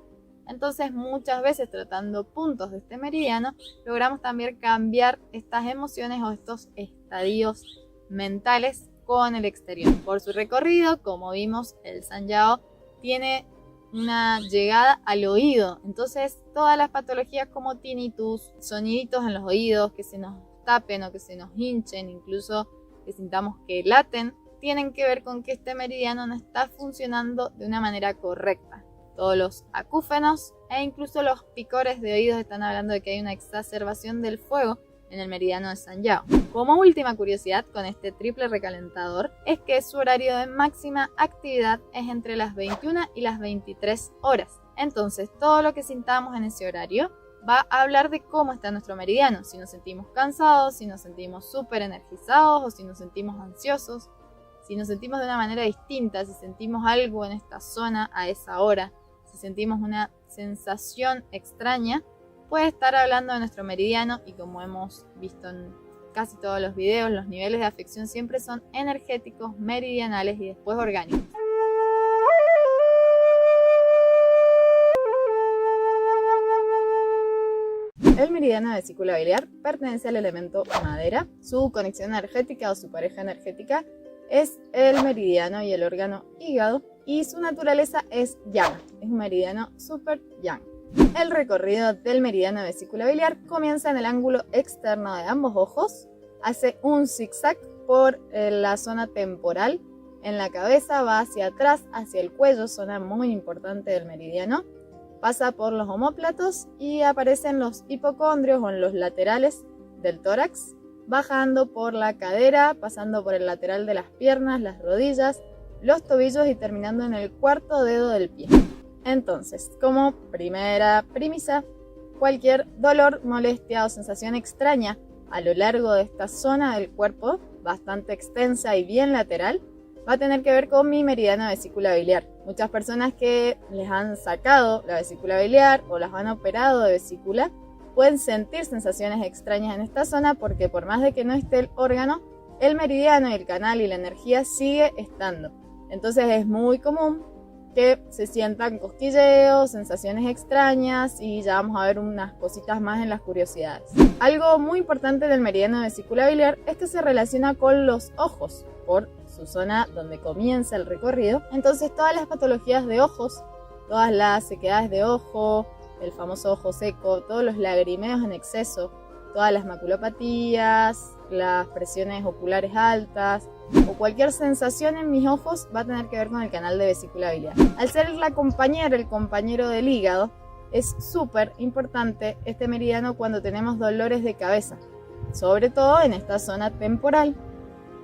Entonces muchas veces tratando puntos de este meridiano logramos también cambiar estas emociones o estos estadios mentales con el exterior. Por su recorrido, como vimos, el Sanyao tiene una llegada al oído. Entonces todas las patologías como tinnitus, soniditos en los oídos, que se nos tapen o que se nos hinchen, incluso que sintamos que laten, tienen que ver con que este meridiano no está funcionando de una manera correcta. Todos los acúfenos e incluso los picores de oídos están hablando de que hay una exacerbación del fuego en el meridiano de Sanyao. Como última curiosidad con este triple recalentador es que su horario de máxima actividad es entre las 21 y las 23 horas. Entonces todo lo que sintamos en ese horario va a hablar de cómo está nuestro meridiano, si nos sentimos cansados, si nos sentimos súper energizados o si nos sentimos ansiosos, si nos sentimos de una manera distinta, si sentimos algo en esta zona a esa hora, si sentimos una sensación extraña, puede estar hablando de nuestro meridiano y como hemos visto en casi todos los videos, los niveles de afección siempre son energéticos, meridianales y después orgánicos. El meridiano de vesícula biliar pertenece al elemento madera. Su conexión energética o su pareja energética es el meridiano y el órgano hígado y su naturaleza es yang, es un meridiano super yang. El recorrido del meridiano de vesícula biliar comienza en el ángulo externo de ambos ojos, hace un zigzag por la zona temporal, en la cabeza va hacia atrás, hacia el cuello, zona muy importante del meridiano, pasa por los omóplatos y aparece en los hipocondrios o en los laterales del tórax, bajando por la cadera, pasando por el lateral de las piernas, las rodillas, los tobillos y terminando en el cuarto dedo del pie. Entonces, como primera premisa, cualquier dolor, molestia o sensación extraña a lo largo de esta zona del cuerpo, bastante extensa y bien lateral, va a tener que ver con mi meridiano de vesícula biliar. Muchas personas que les han sacado la vesícula biliar o las han operado de vesícula pueden sentir sensaciones extrañas en esta zona porque por más de que no esté el órgano, el meridiano y el canal y la energía sigue estando. Entonces es muy común que se sientan cosquilleos, sensaciones extrañas y ya vamos a ver unas cositas más en las curiosidades. Algo muy importante del meridiano de vesícula biliar es que se relaciona con los ojos por su zona donde comienza el recorrido. Entonces todas las patologías de ojos, todas las sequedades de ojo, el famoso ojo seco, todos los lagrimeos en exceso, todas las maculopatías, las presiones oculares altas o cualquier sensación en mis ojos va a tener que ver con el canal de vesícula biliar. Al ser la compañera, el compañero del hígado, es súper importante este meridiano cuando tenemos dolores de cabeza, sobre todo en esta zona temporal,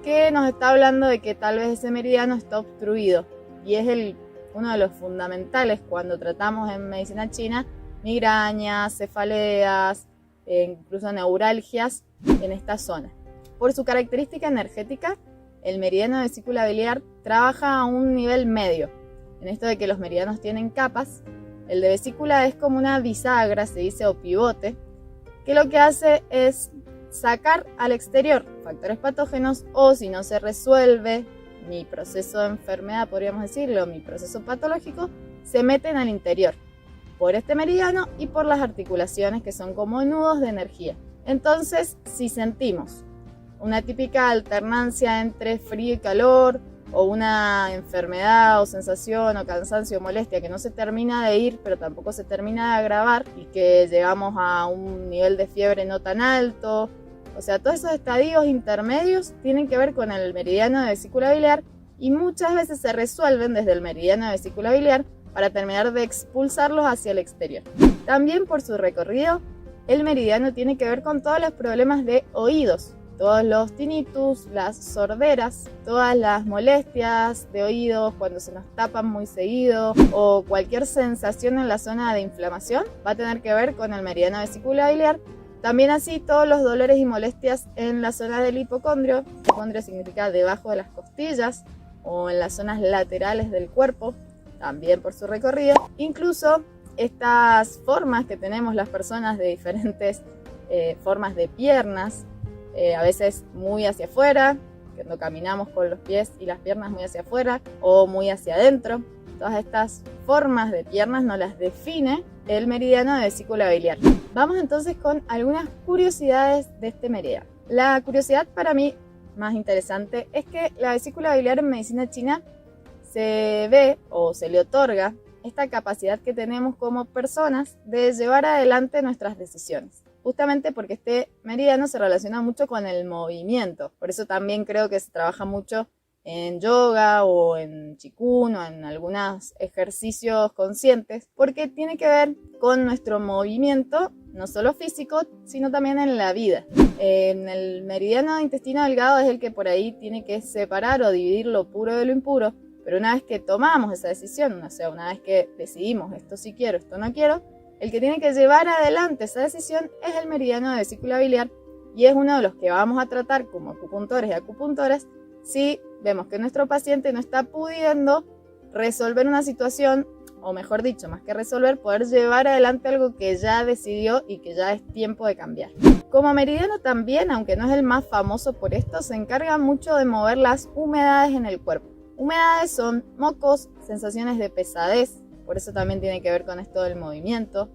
que nos está hablando de que tal vez ese meridiano está obstruido, y es uno de los fundamentales cuando tratamos en medicina china migrañas, cefaleas, incluso neuralgias en esta zona. Por su característica energética, el meridiano de vesícula biliar trabaja a un nivel medio. En esto de que los meridianos tienen capas, el de vesícula es como una bisagra, se dice, o pivote, que lo que hace es sacar al exterior factores patógenos, o si no se resuelve mi proceso de enfermedad, podríamos decirlo, mi proceso patológico, se meten al interior por este meridiano y por las articulaciones, que son como nudos de energía. Entonces, si sentimos una típica alternancia entre frío y calor, o una enfermedad o sensación o cansancio o molestia que no se termina de ir pero tampoco se termina de agravar, y que llegamos a un nivel de fiebre no tan alto, o sea, todos esos estadios intermedios tienen que ver con el meridiano de vesícula biliar, y muchas veces se resuelven desde el meridiano de vesícula biliar para terminar de expulsarlos hacia el exterior. También por su recorrido, el meridiano tiene que ver con todos los problemas de oídos, todos los tinnitus, las sorderas, todas las molestias de oídos cuando se nos tapan muy seguido, o cualquier sensación en la zona de inflamación va a tener que ver con el meridiano vesícula biliar. También así todos los dolores y molestias en la zona del hipocondrio. Hipocondrio significa debajo de las costillas, o en las zonas laterales del cuerpo, también por su recorrido. Incluso estas formas que tenemos las personas de diferentes formas de piernas, a veces muy hacia afuera, cuando caminamos con los pies y las piernas muy hacia afuera o muy hacia adentro. Todas estas formas de piernas nos las define el meridiano de vesícula biliar. Vamos entonces con algunas curiosidades de este meridiano. La curiosidad para mí más interesante es que la vesícula biliar en medicina china se ve o se le otorga esta capacidad que tenemos como personas de llevar adelante nuestras decisiones, justamente porque este meridiano se relaciona mucho con el movimiento. Por eso también creo que se trabaja mucho en yoga o en Qigong o en algunos ejercicios conscientes, porque tiene que ver con nuestro movimiento, no solo físico, sino también en la vida. En el meridiano de intestino delgado es el que por ahí tiene que separar o dividir lo puro de lo impuro, pero una vez que tomamos esa decisión, o sea, una vez que decidimos esto sí quiero, esto no quiero, el que tiene que llevar adelante esa decisión es el meridiano de vesícula biliar, y es uno de los que vamos a tratar como acupuntores y acupuntoras si vemos que nuestro paciente no está pudiendo resolver una situación, o mejor dicho, más que resolver, poder llevar adelante algo que ya decidió y que ya es tiempo de cambiar. Como meridiano también, aunque no es el más famoso por esto, se encarga mucho de mover las humedades en el cuerpo. Humedades son mocos, sensaciones de pesadez, por eso también tiene que ver con esto del movimiento,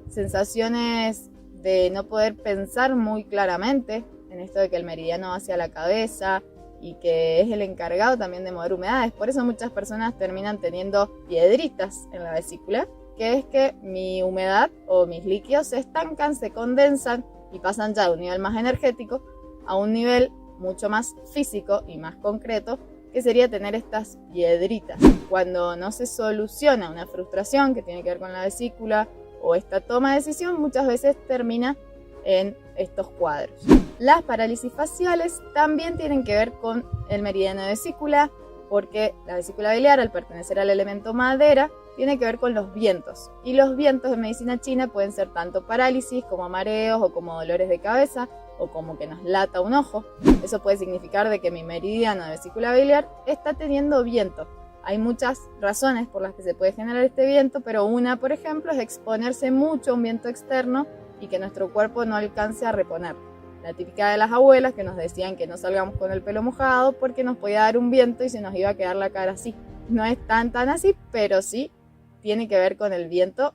sensaciones de no poder pensar muy claramente, en esto de que el meridiano va hacia la cabeza y que es el encargado también de mover humedades. Por eso muchas personas terminan teniendo piedritas en la vesícula, que es que mi humedad o mis líquidos se estancan, se condensan y pasan ya de un nivel más energético a un nivel mucho más físico y más concreto, que sería tener estas piedritas. Cuando no se soluciona una frustración que tiene que ver con la vesícula o esta toma de decisión, muchas veces termina en estos cuadros. Las parálisis faciales también tienen que ver con el meridiano de vesícula, porque la vesícula biliar, al pertenecer al elemento madera, tiene que ver con los vientos. Y los vientos en medicina china pueden ser tanto parálisis como mareos o como dolores de cabeza, o como que nos lata un ojo. Eso puede significar de que mi meridiano de vesícula biliar está teniendo viento. Hay muchas razones por las que se puede generar este viento, pero una, por ejemplo, es exponerse mucho a un viento externo y que nuestro cuerpo no alcance a reponer. La típica de las abuelas que nos decían que no salgamos con el pelo mojado porque nos podía dar un viento y se nos iba a quedar la cara así. No es tan así, pero sí tiene que ver con el viento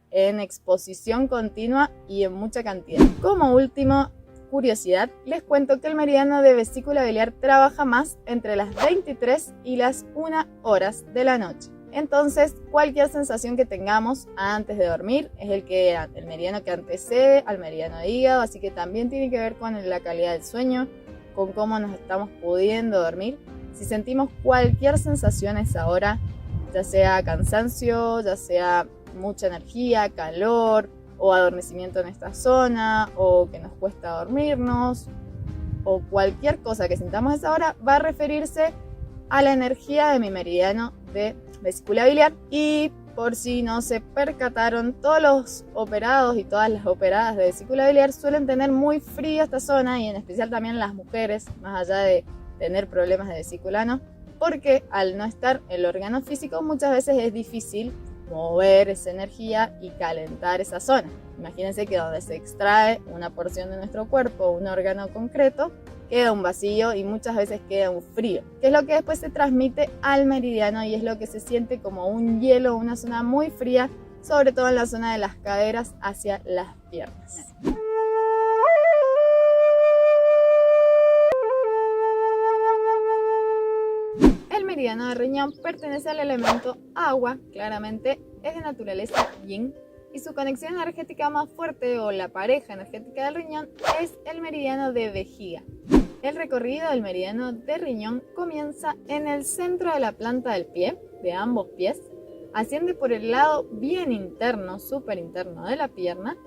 en exposición continua y en mucha cantidad. Como último, curiosidad, les cuento que el meridiano de vesícula biliar trabaja más entre las 23 y las 1 horas de la noche. Entonces, cualquier sensación que tengamos antes de dormir es el meridiano que antecede al meridiano de hígado, así que también tiene que ver con la calidad del sueño, con cómo nos estamos pudiendo dormir. Si sentimos cualquier sensación a esa hora, ya sea cansancio, ya sea mucha energía, calor o adormecimiento en esta zona, o que nos cuesta dormirnos, o cualquier cosa que sintamos a esa hora, va a referirse a la energía de mi meridiano de vesícula biliar. Y por si no se percataron, todos los operados y todas las operadas de vesícula biliar suelen tener muy fría esta zona, y en especial también las mujeres, más allá de tener problemas de vesícula, ¿no? Porque al no estar el órgano físico, muchas veces es difícil mover esa energía y calentar esa zona. Imagínense que donde se extrae una porción de nuestro cuerpo, un órgano concreto, queda un vacío y muchas veces queda un frío, que es lo que después se transmite al meridiano y es lo que se siente como un hielo, una zona muy fría, sobre todo en la zona de las caderas hacia las piernas. El meridiano de riñón pertenece al elemento agua, claramente es de naturaleza yin, y su conexión energética más fuerte, o la pareja energética del riñón, es el meridiano de vejiga. El recorrido del meridiano de riñón comienza en el centro de la planta del pie, de ambos pies, asciende por el lado bien interno, súper interno de la pierna,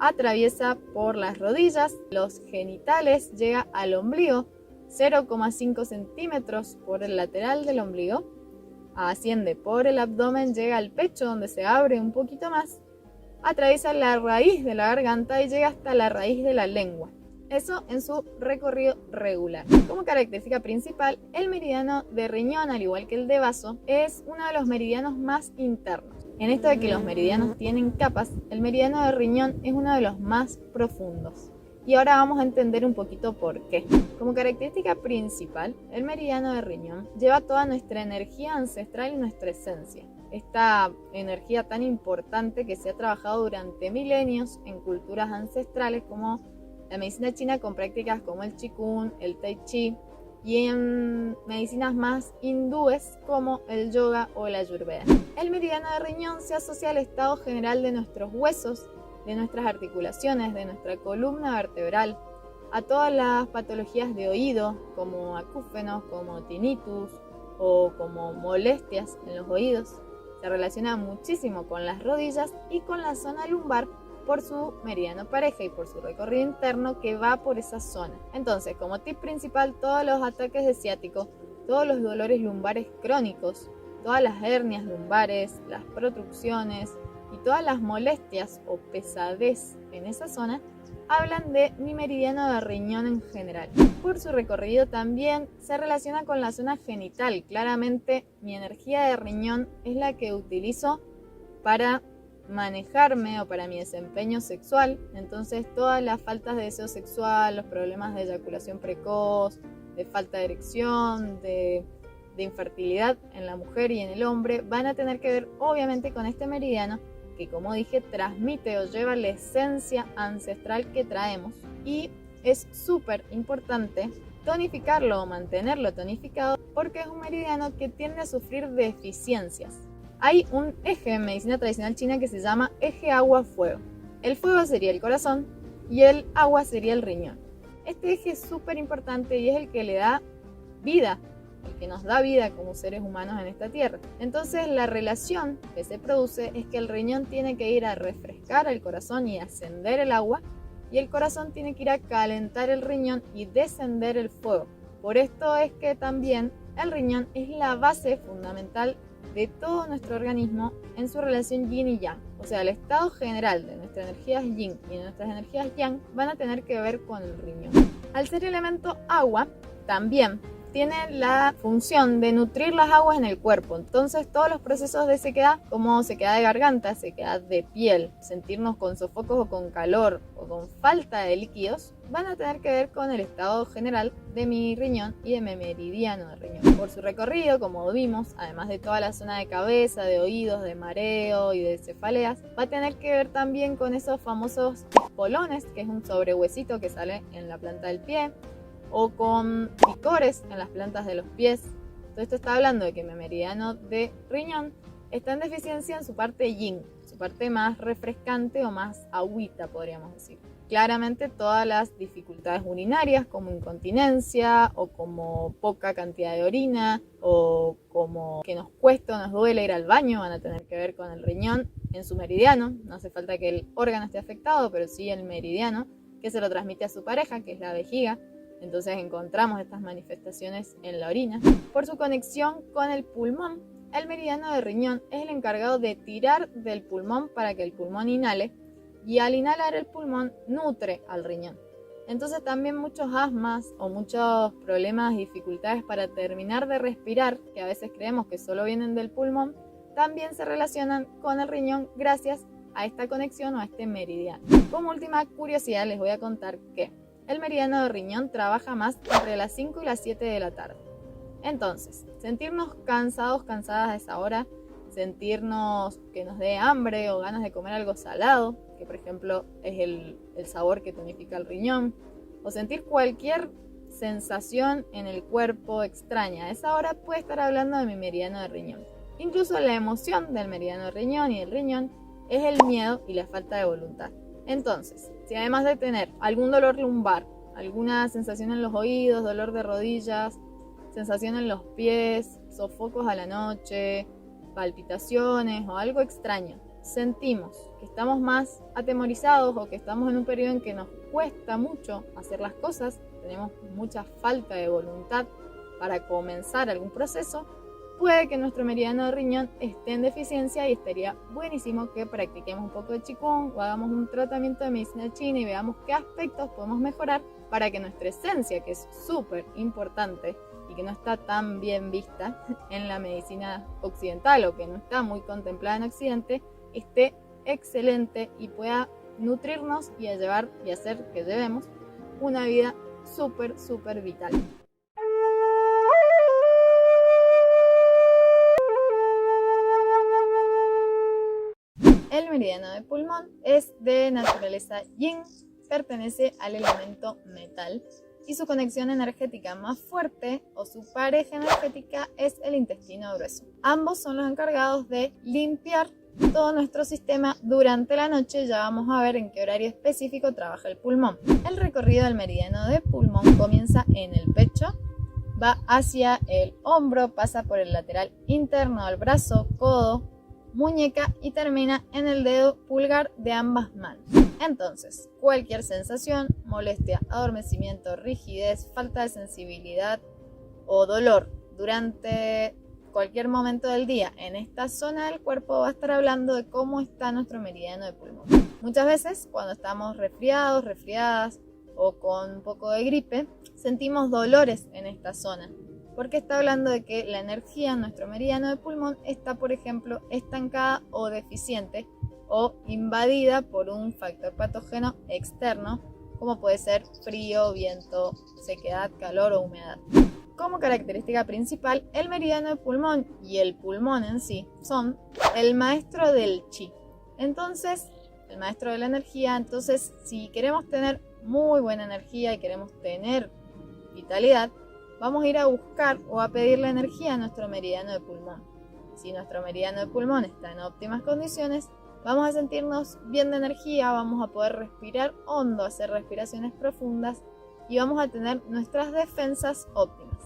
atraviesa por las rodillas, los genitales, llega al ombligo, 0,5 centímetros por el lateral del ombligo, asciende por el abdomen, llega al pecho donde se abre un poquito más, atraviesa la raíz de la garganta y llega hasta la raíz de la lengua. Eso en su recorrido regular. Como característica principal, el meridiano de riñón, al igual que el de vaso, es uno de los meridianos más internos. En esto de que los meridianos tienen capas, el meridiano de riñón es uno de los más profundos. Y ahora vamos a entender un poquito por qué. Como característica principal, el meridiano de riñón lleva toda nuestra energía ancestral y nuestra esencia. Esta energía tan importante que se ha trabajado durante milenios en culturas ancestrales como la medicina china, con prácticas como el Qigong, el Tai Chi, y en medicinas más hindúes como el yoga o la ayurveda. El meridiano de riñón se asocia al estado general de nuestros huesos, de nuestras articulaciones, de nuestra columna vertebral, a todas las patologías de oído, como acúfenos, como tinnitus o como molestias en los oídos. Se relaciona muchísimo con las rodillas y con la zona lumbar por su meridiano pareja y por su recorrido interno que va por esa zona. Entonces, como tip principal, todos los ataques de ciático, todos los dolores lumbares crónicos, todas las hernias lumbares, las protrucciones y todas las molestias o pesadez en esa zona hablan de mi meridiano de riñón en general. Por su recorrido también se relaciona con la zona genital. Claramente mi energía de riñón es la que utilizo para manejarme o para mi desempeño sexual. Entonces todas las faltas de deseo sexual, los problemas de eyaculación precoz, de falta de erección, de infertilidad en la mujer y en el hombre van a tener que ver obviamente con este meridiano que, como dije, transmite o lleva la esencia ancestral que traemos, y es súper importante tonificarlo o mantenerlo tonificado porque es un meridiano que tiende a sufrir deficiencias. Hay un eje en medicina tradicional china que se llama eje agua-fuego. El fuego sería el corazón y el agua sería el riñón. Este eje es súper importante y es el que le da vida, el que nos da vida como seres humanos en esta tierra. Entonces la relación que se produce es que el riñón tiene que ir a refrescar el corazón y ascender el agua, y el corazón tiene que ir a calentar el riñón y descender el fuego. Por esto es que también el riñón es la base fundamental de todo nuestro organismo en su relación yin y yang. O sea, el estado general de nuestras energías yin y de nuestras energías yang van a tener que ver con el riñón. Al ser elemento agua, también tiene la función de nutrir las aguas en el cuerpo. Entonces todos los procesos de sequedad, como sequedad de garganta, sequedad de piel, sentirnos con sofocos o con calor o con falta de líquidos, van a tener que ver con el estado general de mi riñón y de mi meridiano de riñón. Por su recorrido, como vimos, además de toda la zona de cabeza, de oídos, de mareo y de cefaleas, va a tener que ver también con esos famosos espolones, que es un sobrehuesito que sale en la planta del pie, o con picores en las plantas de los pies. Todo esto está hablando de que mi meridiano de riñón está en deficiencia en su parte yin, su parte más refrescante o más agüita, podríamos decir. Claramente todas las dificultades urinarias, como incontinencia o como poca cantidad de orina o como que nos cuesta o nos duele ir al baño, van a tener que ver con el riñón en su meridiano, no hace falta que el órgano esté afectado, pero sí el meridiano, que se lo transmite a su pareja, que es la vejiga. Entonces encontramos estas manifestaciones en la orina. Por su conexión con el pulmón, el meridiano de riñón es el encargado de tirar del pulmón para que el pulmón inhale, y al inhalar el pulmón nutre al riñón. Entonces también muchos asmas o muchos problemas y dificultades para terminar de respirar, que a veces creemos que solo vienen del pulmón, también se relacionan con el riñón gracias a esta conexión o a este meridiano. Como última curiosidad les voy a contar que el meridiano de riñón trabaja más entre las 5 y las 7 de la tarde. Entonces, sentirnos cansados, cansadas a esa hora, sentirnos que nos dé hambre o ganas de comer algo salado, que por ejemplo es el sabor que tonifica el riñón, o sentir cualquier sensación en el cuerpo extraña a esa hora, puede estar hablando de mi meridiano de riñón. Incluso la emoción del meridiano de riñón y del riñón es el miedo y la falta de voluntad. Entonces, si además de tener algún dolor lumbar, alguna sensación en los oídos, dolor de rodillas, sensación en los pies, sofocos a la noche, palpitaciones o algo extraño, sentimos que estamos más atemorizados o que estamos en un periodo en que nos cuesta mucho hacer las cosas, tenemos mucha falta de voluntad para comenzar algún proceso, puede que nuestro meridiano de riñón esté en deficiencia y estaría buenísimo que practiquemos un poco de Qigong o hagamos un tratamiento de medicina china y veamos qué aspectos podemos mejorar para que nuestra esencia, que es súper importante y que no está tan bien vista en la medicina occidental o que no está muy contemplada en Occidente, esté excelente y pueda nutrirnos y llevar y hacer que llevemos una vida súper vital. El meridiano de pulmón es de naturaleza yin, pertenece al elemento metal y su conexión energética más fuerte o su pareja energética es el intestino grueso. Ambos son los encargados de limpiar todo nuestro sistema durante la noche. Ya vamos a ver en qué horario específico trabaja el pulmón. El recorrido del meridiano de pulmón comienza en el pecho, va hacia el hombro, pasa por el lateral interno del brazo, codo, muñeca y termina en el dedo pulgar de ambas manos. Entonces, cualquier sensación, molestia, adormecimiento, rigidez, falta de sensibilidad o dolor durante cualquier momento del día en esta zona del cuerpo va a estar hablando de cómo está nuestro meridiano de pulmón. Muchas veces cuando estamos resfriados, resfriadas o con un poco de gripe, sentimos dolores en esta zona, porque está hablando de que la energía en nuestro meridiano de pulmón está, por ejemplo, estancada o deficiente o invadida por un factor patógeno externo, como puede ser frío, viento, sequedad, calor o humedad. Como característica principal, el meridiano de pulmón y el pulmón en sí son el maestro del chi. Entonces, el maestro de la energía. Entonces, si queremos tener muy buena energía y queremos tener vitalidad, vamos a ir a buscar o a pedir la energía a nuestro meridiano de pulmón. Si nuestro meridiano de pulmón está en óptimas condiciones, vamos a sentirnos bien de energía, vamos a poder respirar hondo, hacer respiraciones profundas y vamos a tener nuestras defensas óptimas.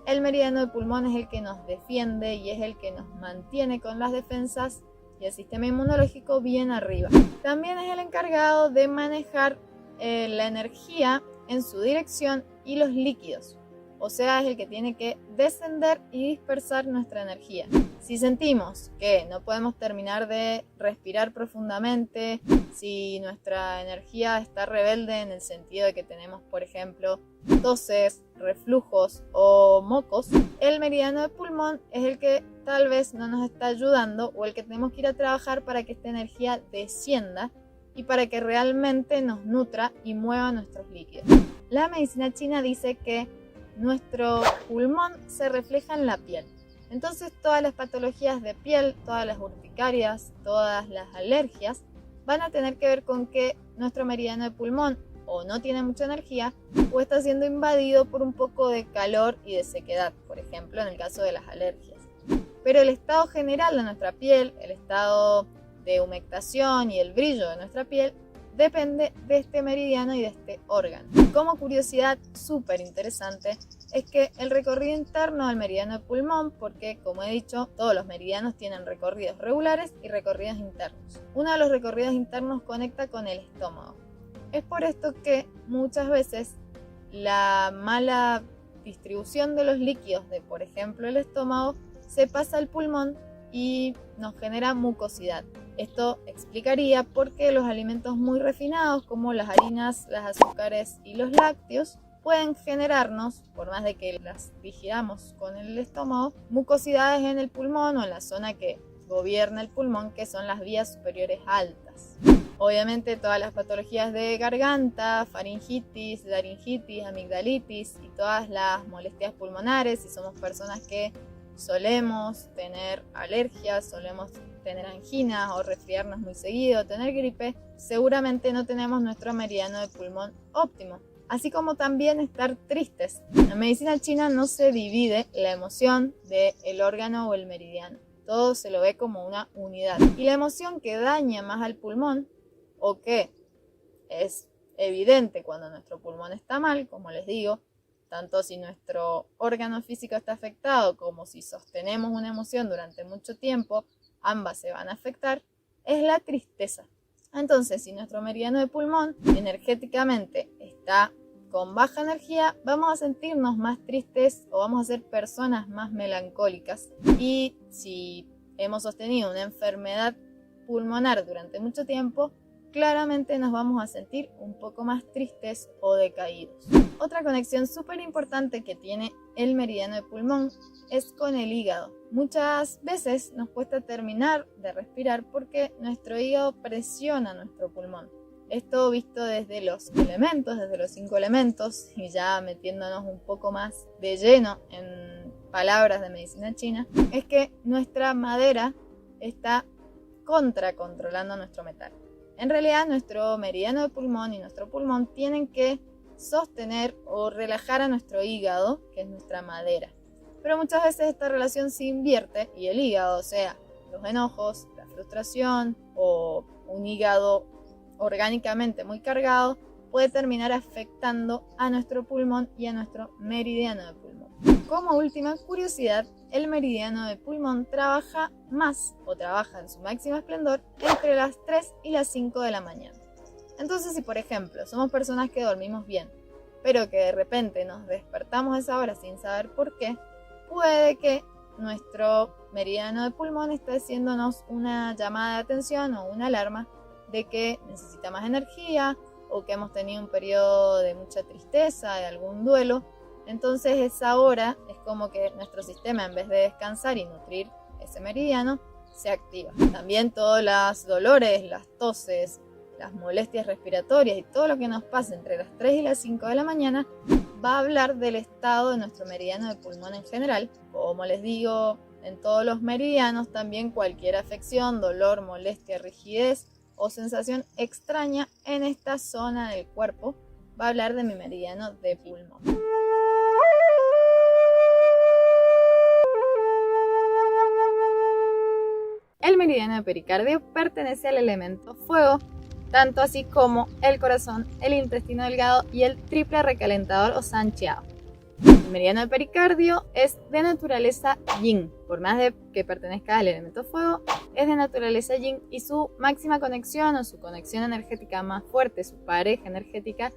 El meridiano de pulmón es el que nos defiende y es el que nos mantiene con las defensas y el sistema inmunológico bien arriba. También es el encargado de manejar la energía en su dirección y los líquidos. O sea, es el que tiene que descender y dispersar nuestra energía. Si sentimos que no podemos terminar de respirar profundamente, si nuestra energía está rebelde en el sentido de que tenemos, por ejemplo, toses, reflujos o mocos, el meridiano de pulmón es el que tal vez no nos está ayudando o el que tenemos que ir a trabajar para que esta energía descienda y para que realmente nos nutra y mueva nuestros líquidos. La medicina china dice que nuestro pulmón se refleja en la piel. Entonces todas las patologías de piel, todas las urticarias, todas las alergias van a tener que ver con que nuestro meridiano de pulmón o no tiene mucha energía o está siendo invadido por un poco de calor y de sequedad, por ejemplo en el caso de las alergias. Pero el estado general de nuestra piel, el estado de humectación y el brillo de nuestra piel depende de este meridiano y de este órgano. Como curiosidad súper interesante es que el recorrido interno del meridiano de pulmón, porque como he dicho, todos los meridianos tienen recorridos regulares y recorridos internos. Uno de los recorridos internos conecta con el estómago. Es por esto que muchas veces la mala distribución de los líquidos de, por ejemplo, el estómago, se pasa al pulmón y nos genera mucosidad. Esto explicaría por qué los alimentos muy refinados como las harinas, las azúcares y los lácteos pueden generarnos, por más de que las digiramos con el estómago, mucosidades en el pulmón o en la zona que gobierna el pulmón, que son las vías superiores altas. Obviamente todas las patologías de garganta, faringitis, laringitis, amigdalitis y todas las molestias pulmonares, si somos personas que solemos tener alergias, solemos tener anginas o resfriarnos muy seguido, tener gripe, seguramente no tenemos nuestro meridiano de pulmón óptimo. Así como también estar tristes. En medicina china no se divide la emoción del órgano o el meridiano. Todo se lo ve como una unidad. Y la emoción que daña más al pulmón, o que es evidente cuando nuestro pulmón está mal, como les digo, tanto si nuestro órgano físico está afectado como si sostenemos una emoción durante mucho tiempo, ambas se van a afectar, es la tristeza. Entonces, si nuestro meridiano de pulmón energéticamente está con baja energía, vamos a sentirnos más tristes o vamos a ser personas más melancólicas. Y si hemos sostenido una enfermedad pulmonar durante mucho tiempo, claramente nos vamos a sentir un poco más tristes o decaídos. Otra conexión súper importante que tiene el meridiano de pulmón es con el hígado. Muchas veces nos cuesta terminar de respirar porque nuestro hígado presiona nuestro pulmón. Esto visto desde los elementos, desde los 5 elementos, y ya metiéndonos un poco más de lleno en palabras de medicina china, es que nuestra madera está controlando nuestro metal. En realidad, nuestro meridiano de pulmón y nuestro pulmón tienen que sostener o relajar a nuestro hígado, que es nuestra madera. Pero muchas veces esta relación se invierte y el hígado, o sea, los enojos, la frustración o un hígado orgánicamente muy cargado, puede terminar afectando a nuestro pulmón y a nuestro meridiano de pulmón. Como última curiosidad, el meridiano de pulmón trabaja más o trabaja en su máximo esplendor entre las 3 y las 5 de la mañana. Entonces, si por ejemplo somos personas que dormimos bien, pero que de repente nos despertamos a esa hora sin saber por qué, puede que nuestro meridiano de pulmón esté haciéndonos una llamada de atención o una alarma de que necesita más energía o que hemos tenido un periodo de mucha tristeza, de algún duelo. Entonces esa hora es como que nuestro sistema, en vez de descansar y nutrir ese meridiano, se activa. También todos los dolores, las toses, las molestias respiratorias y todo lo que nos pasa entre las 3 y las 5 de la mañana va a hablar del estado de nuestro meridiano de pulmón en general. Como les digo, en todos los meridianos también cualquier afección, dolor, molestia, rigidez o sensación extraña en esta zona del cuerpo va a hablar de mi meridiano de pulmón. El meridiano de pericardio pertenece al elemento fuego, tanto así como el corazón, el intestino delgado y el triple recalentador o Sanjiao. El meridiano de pericardio es de naturaleza yin, por más de que pertenezca al elemento fuego, es de naturaleza yin y su máxima conexión o su conexión energética más fuerte, su pareja energética,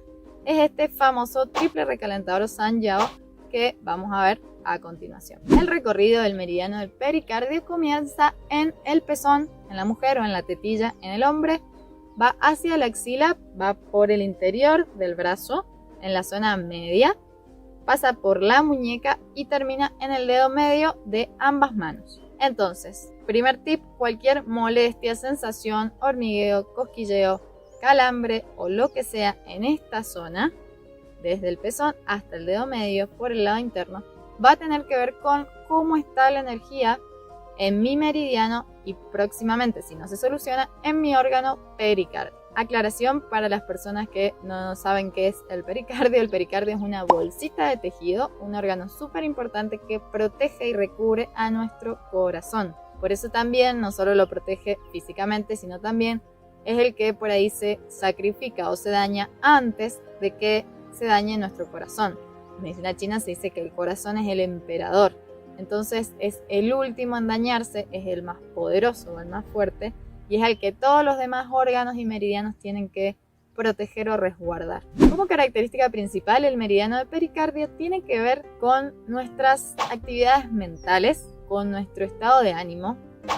es este famoso triple recalentador o Sanjiao que vamos a ver a continuación. El recorrido del meridiano del pericardio comienza en el pezón, en la mujer o en la tetilla en el hombre, va hacia la axila, va por el interior del brazo, en la zona media, pasa por la muñeca y termina en el dedo medio de ambas manos. Entonces, primer tip, cualquier molestia, sensación, hormigueo, cosquilleo, calambre o lo que sea en esta zona, desde el pezón hasta el dedo medio por el lado interno, va a tener que ver con cómo está la energía en mi meridiano y próximamente, si no se soluciona, en mi órgano pericardio. Aclaración para las personas que no saben qué es el pericardio. El pericardio es una bolsita de tejido, un órgano súper importante que protege y recubre a nuestro corazón. Por eso también no solo lo protege físicamente, sino también es el que por ahí se sacrifica o se daña antes de que se dañe nuestro corazón. En medicina china se dice que el corazón es el emperador, entonces es el último en dañarse, es el más poderoso, el más fuerte, y es al que todos los demás órganos y meridianos tienen que proteger o resguardar. Como característica principal, el meridiano de pericardio tiene que ver con nuestras actividades mentales, con nuestro estado de ánimo.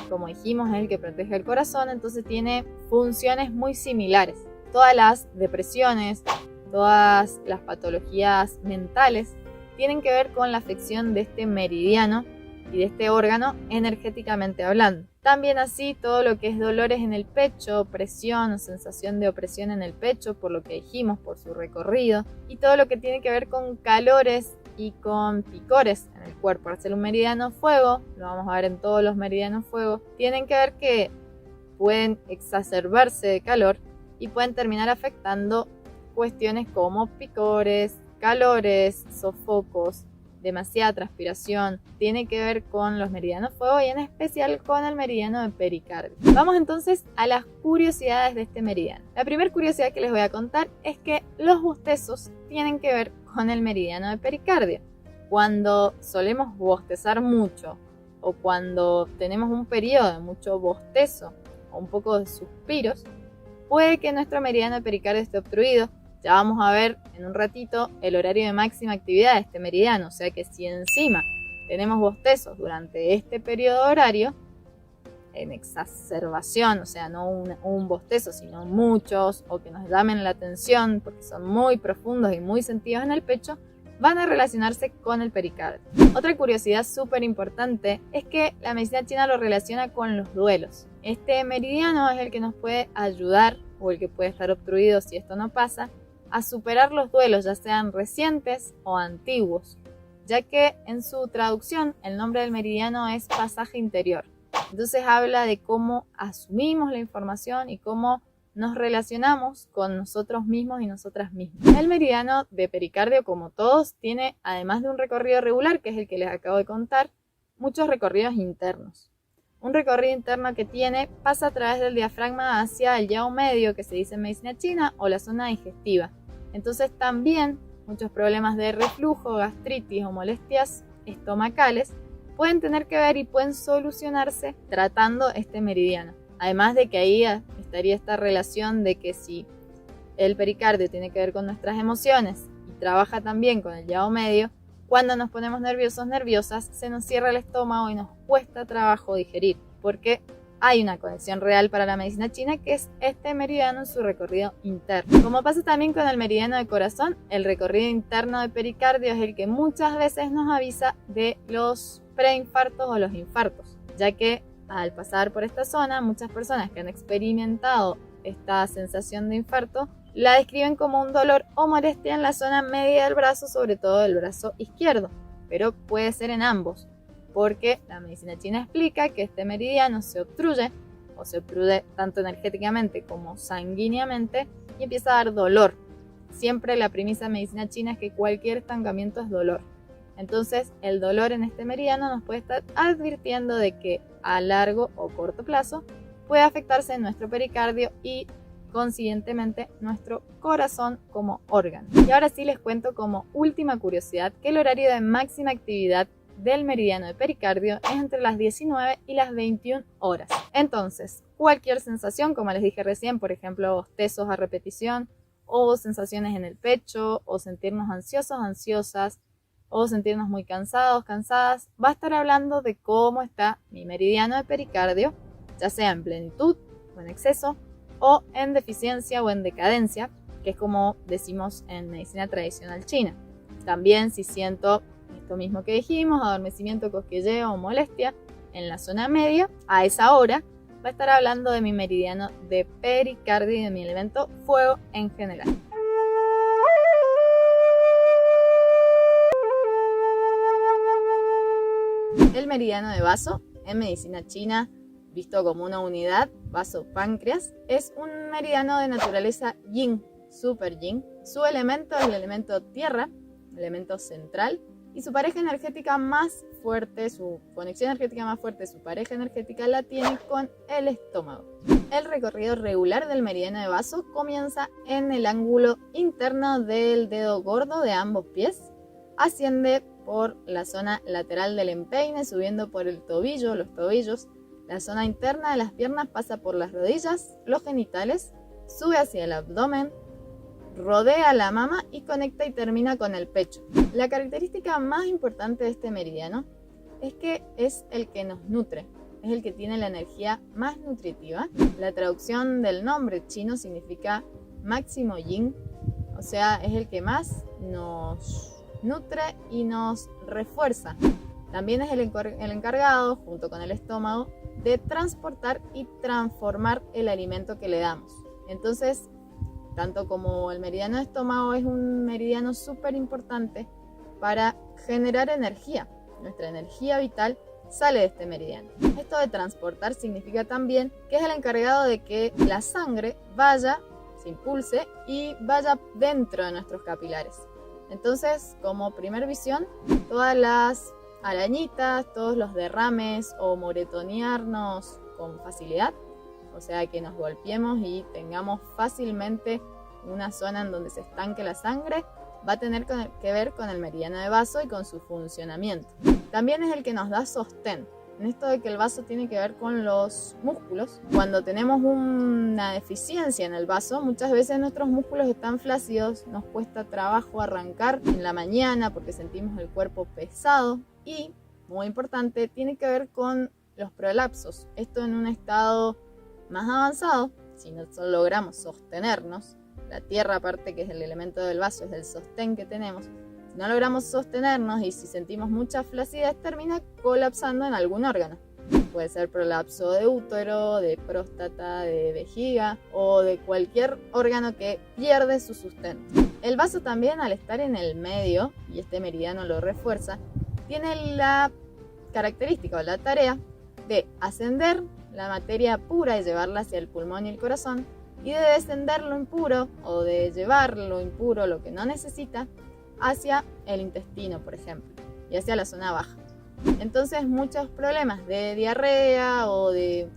Como dijimos, es el que protege el corazón, entonces tiene funciones muy similares. Todas las depresiones, todas las patologías mentales tienen que ver con la afección de este meridiano y de este órgano energéticamente hablando. También así todo lo que es dolores en el pecho, presión o sensación de opresión en el pecho, por lo que dijimos, por su recorrido, y todo lo que tiene que ver con calores y con picores en el cuerpo. Al ser un meridiano fuego, lo vamos a ver en todos los meridianos fuego, tienen que ver que pueden exacerbarse de calor y pueden terminar afectando cuestiones como picores, calores, sofocos, demasiada transpiración. Tiene que ver con los meridianos fuego y en especial con el meridiano de pericardio. Vamos entonces a las curiosidades de este meridiano. La primera curiosidad que les voy a contar es que los bostezos tienen que ver con el meridiano de pericardio. Cuando solemos bostezar mucho o cuando tenemos un periodo de mucho bostezo o un poco de suspiros, puede que nuestro meridiano de pericardio esté obstruido. Ya vamos a ver en un ratito el horario de máxima actividad de este meridiano, o sea que si encima tenemos bostezos durante este periodo horario, en exacerbación, o sea, no un bostezo, sino muchos, o que nos llamen la atención porque son muy profundos y muy sentidos en el pecho, van a relacionarse con el pericardio. Otra curiosidad súper importante es que la medicina china lo relaciona con los duelos. Este meridiano es el que nos puede ayudar, o el que puede estar obstruido si esto no pasa, a superar los duelos, ya sean recientes o antiguos, ya que en su traducción el nombre del meridiano es pasaje interior. Entonces habla de cómo asumimos la información y cómo nos relacionamos con nosotros mismos y nosotras mismas. El meridiano de pericardio, como todos, tiene, además de un recorrido regular, que es el que les acabo de contar, muchos recorridos internos. Un recorrido interno que tiene pasa a través del diafragma hacia el yao medio, que se dice en medicina china, o la zona digestiva. Entonces también muchos problemas de reflujo, gastritis o molestias estomacales pueden tener que ver y pueden solucionarse tratando este meridiano. Además de que ahí estaría esta relación de que si el pericardio tiene que ver con nuestras emociones y trabaja también con el yao medio, cuando nos ponemos nerviosos, nerviosas, se nos cierra el estómago y nos cuesta trabajo digerir, porque hay una conexión real para la medicina china que es este meridiano en su recorrido interno. Como pasa también con el meridiano de corazón, el recorrido interno de pericardio es el que muchas veces nos avisa de los preinfartos o los infartos, ya que al pasar por esta zona, muchas personas que han experimentado esta sensación de infarto la describen como un dolor o molestia en la zona media del brazo, sobre todo el brazo izquierdo, pero puede ser en ambos, porque la medicina china explica que este meridiano se obstruye, o se obstruye tanto energéticamente como sanguíneamente, y empieza a dar dolor. Siempre la premisa de medicina china es que cualquier estancamiento es dolor. Entonces, el dolor en este meridiano nos puede estar advirtiendo de que a largo o corto plazo puede afectarse nuestro pericardio y consiguientemente nuestro corazón como órgano. Y ahora sí les cuento como última curiosidad que el horario de máxima actividad del meridiano de pericardio es entre las 19 y las 21 horas. Entonces, cualquier sensación, como les dije recién, por ejemplo, bostezos a repetición, o sensaciones en el pecho, o sentirnos ansiosos, ansiosas, o sentirnos muy cansados, cansadas, va a estar hablando de cómo está mi meridiano de pericardio, ya sea en plenitud o en exceso, o en deficiencia o en decadencia, que es como decimos en medicina tradicional china. También si siento esto mismo que dijimos, adormecimiento, cosquilleo o molestia en la zona media, a esa hora va a estar hablando de mi meridiano de pericardio y de mi elemento fuego en general. El meridiano de vaso, en medicina china, visto como una unidad, vaso-páncreas, es un meridiano de naturaleza yin, super yin. Su elemento es el elemento tierra, elemento central, y su pareja energética más fuerte, su conexión energética más fuerte, su pareja energética la tiene con el estómago. El recorrido regular del meridiano de vaso comienza en el ángulo interno del dedo gordo de ambos pies, asciende por la zona lateral del empeine, subiendo por el tobillo, los tobillos, la zona interna de las piernas pasa por las rodillas, los genitales, sube hacia el abdomen, rodea la mama y conecta y termina con el pecho. La característica más importante de este meridiano es que es el que nos nutre, es el que tiene la energía más nutritiva. La traducción del nombre chino significa máximo yin, o sea, es el que más nos nutre y nos refuerza. También es el encargado, junto con el estómago, de transportar y transformar el alimento que le damos. Entonces, tanto como el meridiano de estómago es un meridiano súper importante para generar energía. Nuestra energía vital sale de este meridiano. Esto de transportar significa también que es el encargado de que la sangre vaya, se impulse y vaya dentro de nuestros capilares. Entonces, como primer visión, todas las arañitas, todos los derrames o moretonearnos con facilidad, o sea, que nos golpeemos y tengamos fácilmente una zona en donde se estanque la sangre, va a tener que ver con el meridiano de vaso y con su funcionamiento. También es el que nos da sostén. En esto de que el vaso tiene que ver con los músculos. Cuando tenemos una deficiencia en el vaso, muchas veces nuestros músculos están flácidos, nos cuesta trabajo arrancar en la mañana porque sentimos el cuerpo pesado y, muy importante, tiene que ver con los prolapsos. Esto en un estado más avanzado, si no logramos sostenernos, la tierra aparte que es el elemento del vaso, es el sostén que tenemos, si no logramos sostenernos y si sentimos mucha flacidez, termina colapsando en algún órgano. Puede ser prolapso de útero, de próstata, de vejiga o de cualquier órgano que pierde su sustento. El vaso también, al estar en el medio, y este meridiano lo refuerza, tiene la característica o la tarea de ascender la materia pura y llevarla hacia el pulmón y el corazón, y de descender lo impuro o de llevar lo impuro, lo que no necesita, hacia el intestino, por ejemplo, y hacia la zona baja. Entonces muchos problemas de diarrea o de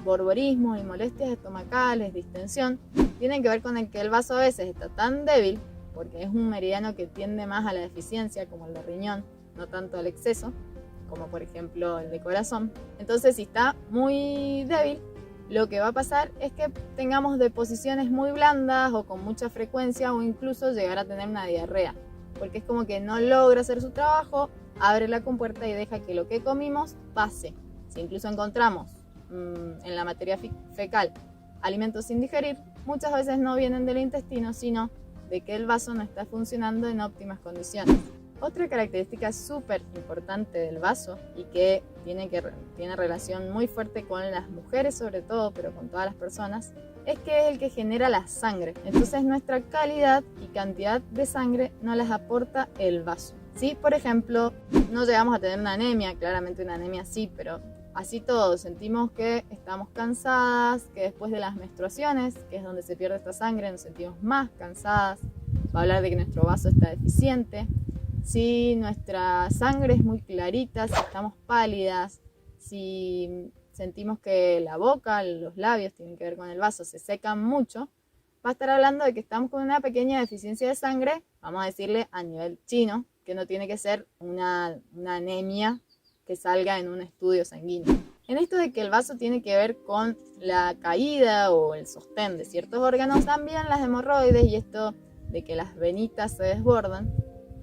borborismo y molestias estomacales, distensión, tienen que ver con el que el vaso a veces está tan débil, porque es un meridiano que tiende más a la deficiencia, como el de riñón, no tanto al exceso, como por ejemplo el de corazón. Entonces, si está muy débil, lo que va a pasar es que tengamos deposiciones muy blandas o con mucha frecuencia, o incluso llegar a tener una diarrea, porque es como que no logra hacer su trabajo, abre la compuerta y deja que lo que comimos pase. Si incluso encontramos en la materia fecal alimentos sin digerir, muchas veces no vienen del intestino, sino de que el vaso no está funcionando en óptimas condiciones. Otra característica súper importante del vaso y que tiene relación muy fuerte con las mujeres sobre todo, pero con todas las personas, es que es el que genera la sangre. Entonces nuestra calidad y cantidad de sangre nos las aporta el vaso. Si, por ejemplo, no llegamos a tener una anemia, claramente una anemia sí, pero así todos sentimos que estamos cansadas, que después de las menstruaciones, que es donde se pierde esta sangre, nos sentimos más cansadas, va a hablar de que nuestro vaso está deficiente. Si nuestra sangre es muy clarita, si estamos pálidas, si sentimos que la boca, los labios, tienen que ver con el vaso, se secan mucho, va a estar hablando de que estamos con una pequeña deficiencia de sangre, vamos a decirle a nivel chino, que no tiene que ser una anemia que salga en un estudio sanguíneo. En esto de que el vaso tiene que ver con la caída o el sostén de ciertos órganos, también las hemorroides y esto de que las venitas se desbordan.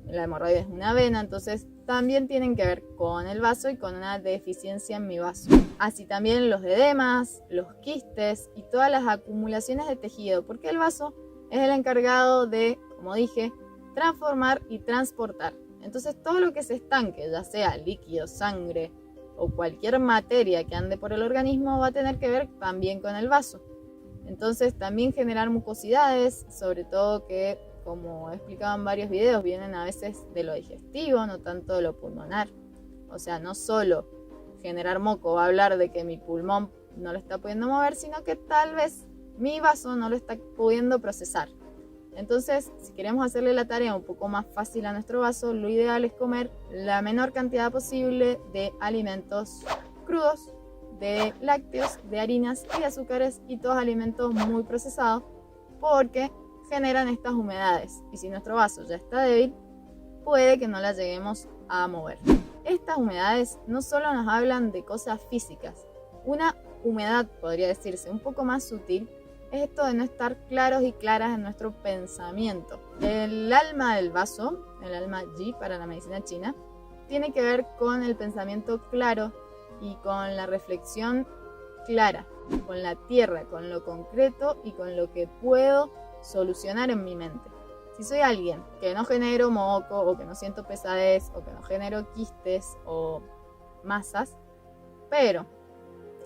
La hemorroide es una vena, entonces también tienen que ver con el vaso y con una deficiencia en mi vaso. Así también los edemas, los quistes y todas las acumulaciones de tejido, porque el vaso es el encargado de, como dije, transformar y transportar. Entonces todo lo que se estanque, ya sea líquido, sangre o cualquier materia que ande por el organismo, va a tener que ver también con el vaso. Entonces también generar mucosidades, sobre todo que, como he explicado en varios videos, vienen a veces de lo digestivo, no tanto de lo pulmonar. O sea, no solo generar moco va a hablar de que mi pulmón no lo está pudiendo mover, sino que tal vez mi vaso no lo está pudiendo procesar. Entonces, si queremos hacerle la tarea un poco más fácil a nuestro vaso, lo ideal es comer la menor cantidad posible de alimentos crudos, de lácteos, de harinas y de azúcares y todos alimentos muy procesados, porque generan estas humedades y si nuestro vaso ya está débil, puede que no la lleguemos a mover. Estas humedades no solo nos hablan de cosas físicas, una humedad, podría decirse, un poco más sutil, es esto de no estar claros y claras en nuestro pensamiento. El alma del vaso, el alma Yi para la medicina china, tiene que ver con el pensamiento claro y con la reflexión clara, con la tierra, con lo concreto y con lo que puedo solucionar en mi mente. Si soy alguien que no genero moco o que no siento pesadez o que no genero quistes o masas, pero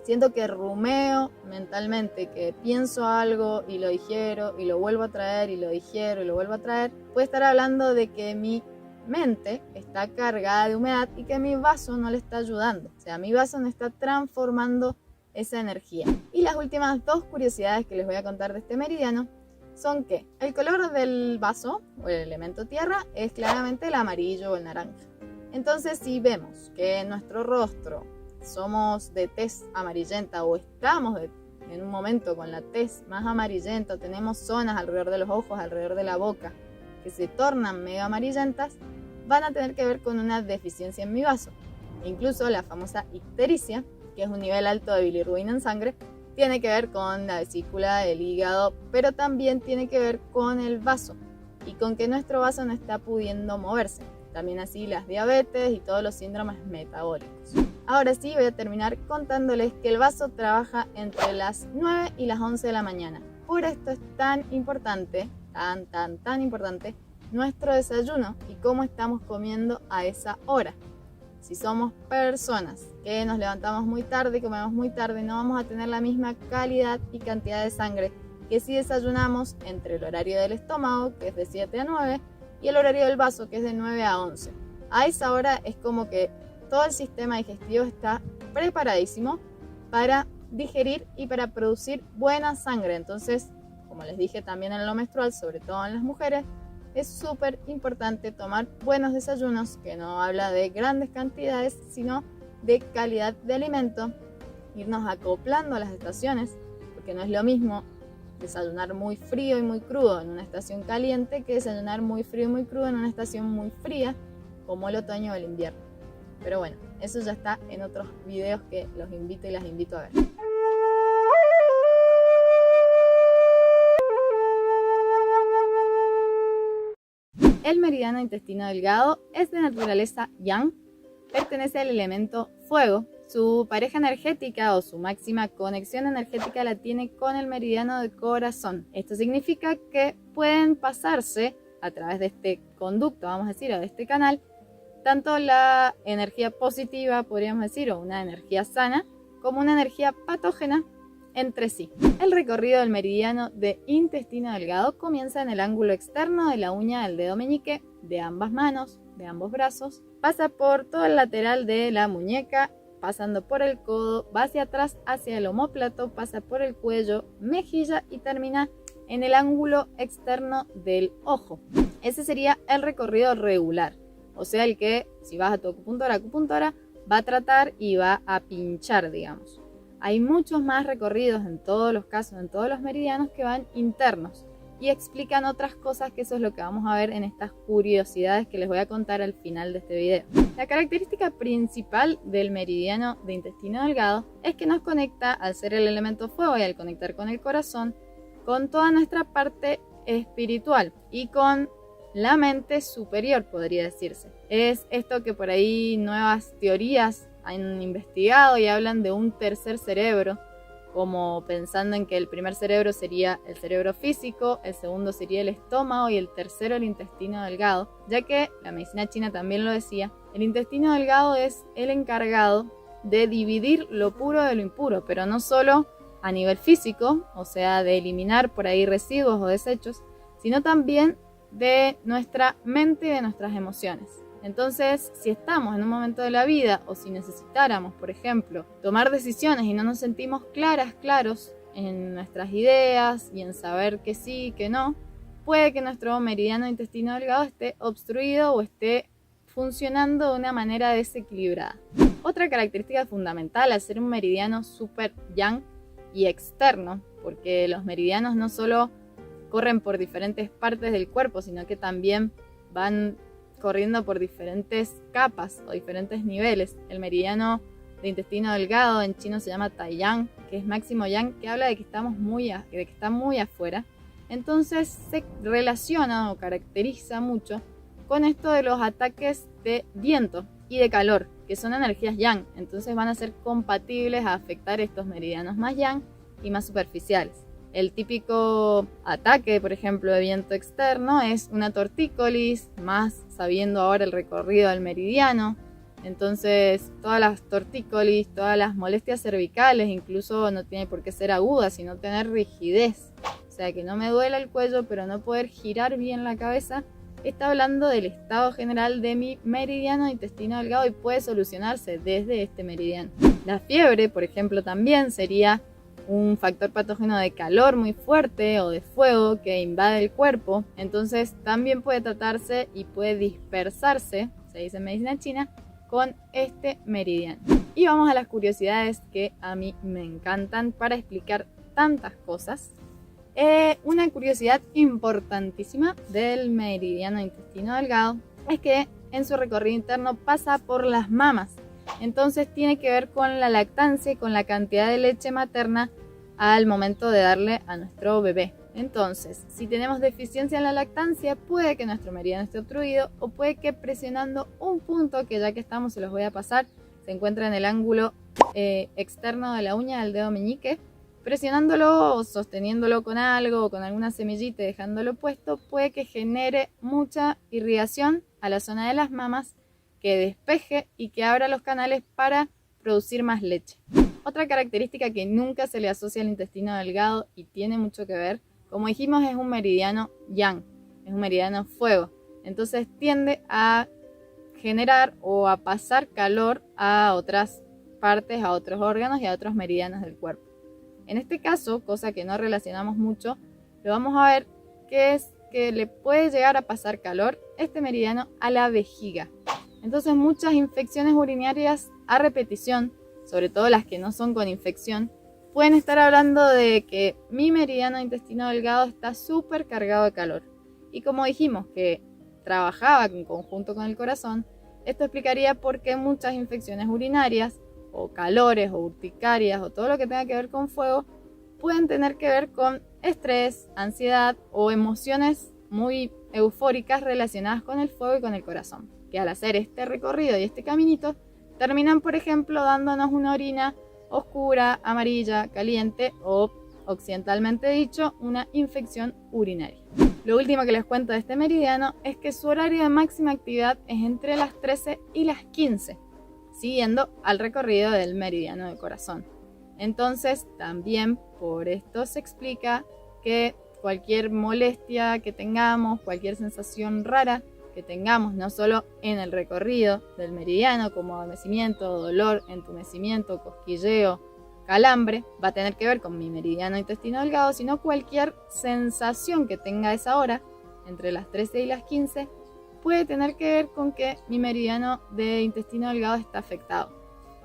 siento que rumeo mentalmente, que pienso algo y lo digiero y lo vuelvo a traer y lo digiero y lo vuelvo a traer, puede estar hablando de que mi mente está cargada de humedad y que mi vaso no le está ayudando. O sea, mi vaso no está transformando esa energía. Y las últimas dos curiosidades que les voy a contar de este meridiano son que el color del vaso o el elemento tierra es claramente el amarillo o el naranja. Entonces, si vemos que en nuestro rostro somos de tez amarillenta o estamos en un momento con la tez más amarillenta, tenemos zonas alrededor de los ojos, alrededor de la boca que se tornan mega amarillentas, van a tener que ver con una deficiencia en mi vaso. Incluso la famosa ictericia, que es un nivel alto de bilirrubina en sangre, tiene que ver con la vesícula, el hígado, pero también tiene que ver con el vaso y con que nuestro vaso no está pudiendo moverse. También así las diabetes y todos los síndromes metabólicos. Ahora sí voy a terminar contándoles que el vaso trabaja entre las 9 y las 11 de la mañana. Por esto es tan importante, tan importante nuestro desayuno y cómo estamos comiendo a esa hora. Si somos personas que nos levantamos muy tarde, comemos muy tarde, no vamos a tener la misma calidad y cantidad de sangre que si desayunamos entre el horario del estómago, que es de 7 a 9, y el horario del vaso, que es de 9 a 11. A esa hora es como que todo el sistema digestivo está preparadísimo para digerir y para producir buena sangre. Entonces, como les dije también en lo menstrual, sobre todo en las mujeres, es súper importante tomar buenos desayunos, que no habla de grandes cantidades, sino de calidad de alimento, irnos acoplando a las estaciones, porque no es lo mismo desayunar muy frío y muy crudo en una estación caliente que desayunar muy frío y muy crudo en una estación muy fría, como el otoño o el invierno. Pero bueno, eso ya está en otros videos que los invito y las invito a ver. El meridiano intestino delgado es de naturaleza yang, pertenece al elemento fuego. Su pareja energética o su máxima conexión energética la tiene con el meridiano de corazón. Esto significa que pueden pasarse a través de este conducto, vamos a decir, o de este canal, tanto la energía positiva, podríamos decir, o una energía sana, como una energía patógena entre sí. El recorrido del meridiano de intestino delgado comienza en el ángulo externo de la uña del dedo meñique de ambas manos, de ambos brazos, pasa por todo el lateral de la muñeca, pasando por el codo, va hacia atrás hacia el omóplato, pasa por el cuello, mejilla y termina en el ángulo externo del ojo. Ese sería el recorrido regular, o sea, el que si vas a tu acupuntora va a tratar y va a pinchar, digamos. Hay muchos más recorridos en todos los casos, en todos los meridianos que van internos y explican otras cosas, que eso es lo que vamos a ver en estas curiosidades que les voy a contar al final de este video. La característica principal del meridiano de intestino delgado es que nos conecta, al ser el elemento fuego y al conectar con el corazón, con toda nuestra parte espiritual y con la mente superior, podría decirse. Es esto que por ahí nuevas teorías han investigado y hablan de un tercer cerebro, como pensando en que el primer cerebro sería el cerebro físico, el segundo sería el estómago y el tercero el intestino delgado, ya que la medicina china también lo decía, el intestino delgado es el encargado de dividir lo puro de lo impuro, pero no solo a nivel físico, o sea, de eliminar por ahí residuos o desechos, sino también de nuestra mente y de nuestras emociones. Entonces, si estamos en un momento de la vida o si necesitáramos, por ejemplo, tomar decisiones y no nos sentimos claros en nuestras ideas y en saber que sí y que no, puede que nuestro meridiano intestino delgado esté obstruido o esté funcionando de una manera desequilibrada. Otra característica fundamental al ser un meridiano super yang y externo, porque los meridianos no solo corren por diferentes partes del cuerpo, sino que también van corriendo por diferentes capas o diferentes niveles. El meridiano de intestino delgado en chino se llama Taiyang, que es máximo yang, que habla de que está muy afuera. Entonces se relaciona o caracteriza mucho con esto de los ataques de viento y de calor, que son energías yang. Entonces van a ser compatibles a afectar estos meridianos más yang y más superficiales. El típico ataque, por ejemplo, de viento externo es una tortícolis, más sabiendo ahora el recorrido del meridiano. Entonces, todas las tortícolis, todas las molestias cervicales, incluso no tiene por qué ser aguda, sino tener rigidez. O sea, que no me duela el cuello, pero no poder girar bien la cabeza, está hablando del estado general de mi meridiano de intestino delgado y puede solucionarse desde este meridiano. La fiebre, por ejemplo, también sería un factor patógeno de calor muy fuerte o de fuego que invade el cuerpo. Entonces también puede tratarse y puede dispersarse, se dice en medicina china, con este meridiano. Y vamos a las curiosidades que a mí me encantan para explicar tantas cosas. Una curiosidad importantísima del meridiano intestino delgado es que en su recorrido interno pasa por las mamas. Entonces tiene que ver con la lactancia y con la cantidad de leche materna al momento de darle a nuestro bebé. Entonces, si tenemos deficiencia en la lactancia, puede que nuestro meridiano esté obstruido o puede que presionando un punto, que ya que estamos se los voy a pasar, se encuentra en el ángulo externo de la uña del dedo meñique, presionándolo o sosteniéndolo con algo o con alguna semillita y dejándolo puesto, puede que genere mucha irrigación a la zona de las mamas, que despeje y que abra los canales para producir más leche. Otra característica que nunca se le asocia al intestino delgado y tiene mucho que ver, como dijimos, es un meridiano yang, es un meridiano fuego. Entonces tiende a generar o a pasar calor a otras partes, a otros órganos y a otros meridianos del cuerpo. En este caso, cosa que no relacionamos mucho, lo vamos a ver que es que le puede llegar a pasar calor este meridiano a la vejiga. Entonces muchas infecciones urinarias a repetición, sobre todo las que no son con infección, pueden estar hablando de que mi meridiano de intestino delgado está súper cargado de calor. Y como dijimos que trabajaba en conjunto con el corazón, esto explicaría por qué muchas infecciones urinarias, o calores, o urticarias, o todo lo que tenga que ver con fuego, pueden tener que ver con estrés, ansiedad o emociones muy eufóricas relacionadas con el fuego y con el corazón, que al hacer este recorrido y este caminito, terminan, por ejemplo, dándonos una orina oscura, amarilla, caliente o, occidentalmente dicho, una infección urinaria. Lo último que les cuento de este meridiano es que su horario de máxima actividad es entre las 13 y las 15, siguiendo al recorrido del meridiano del corazón. Entonces, también por esto se explica que cualquier molestia que tengamos, cualquier sensación rara que tengamos, no solo en el recorrido del meridiano, como adormecimiento, dolor, entumecimiento, cosquilleo, calambre, va a tener que ver con mi meridiano intestino delgado, sino cualquier sensación que tenga a esa hora, entre las 13 y las 15, puede tener que ver con que mi meridiano de intestino delgado está afectado.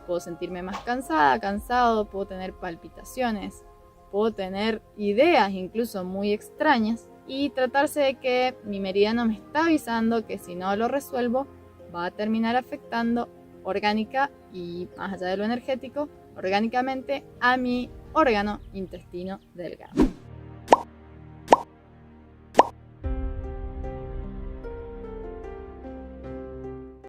Puedo sentirme más cansada, cansado, puedo tener palpitaciones, puedo tener ideas incluso muy extrañas y tratarse de que mi meridiano me está avisando que si no lo resuelvo va a terminar afectando orgánica y más allá de lo energético, orgánicamente a mi órgano intestino delgado.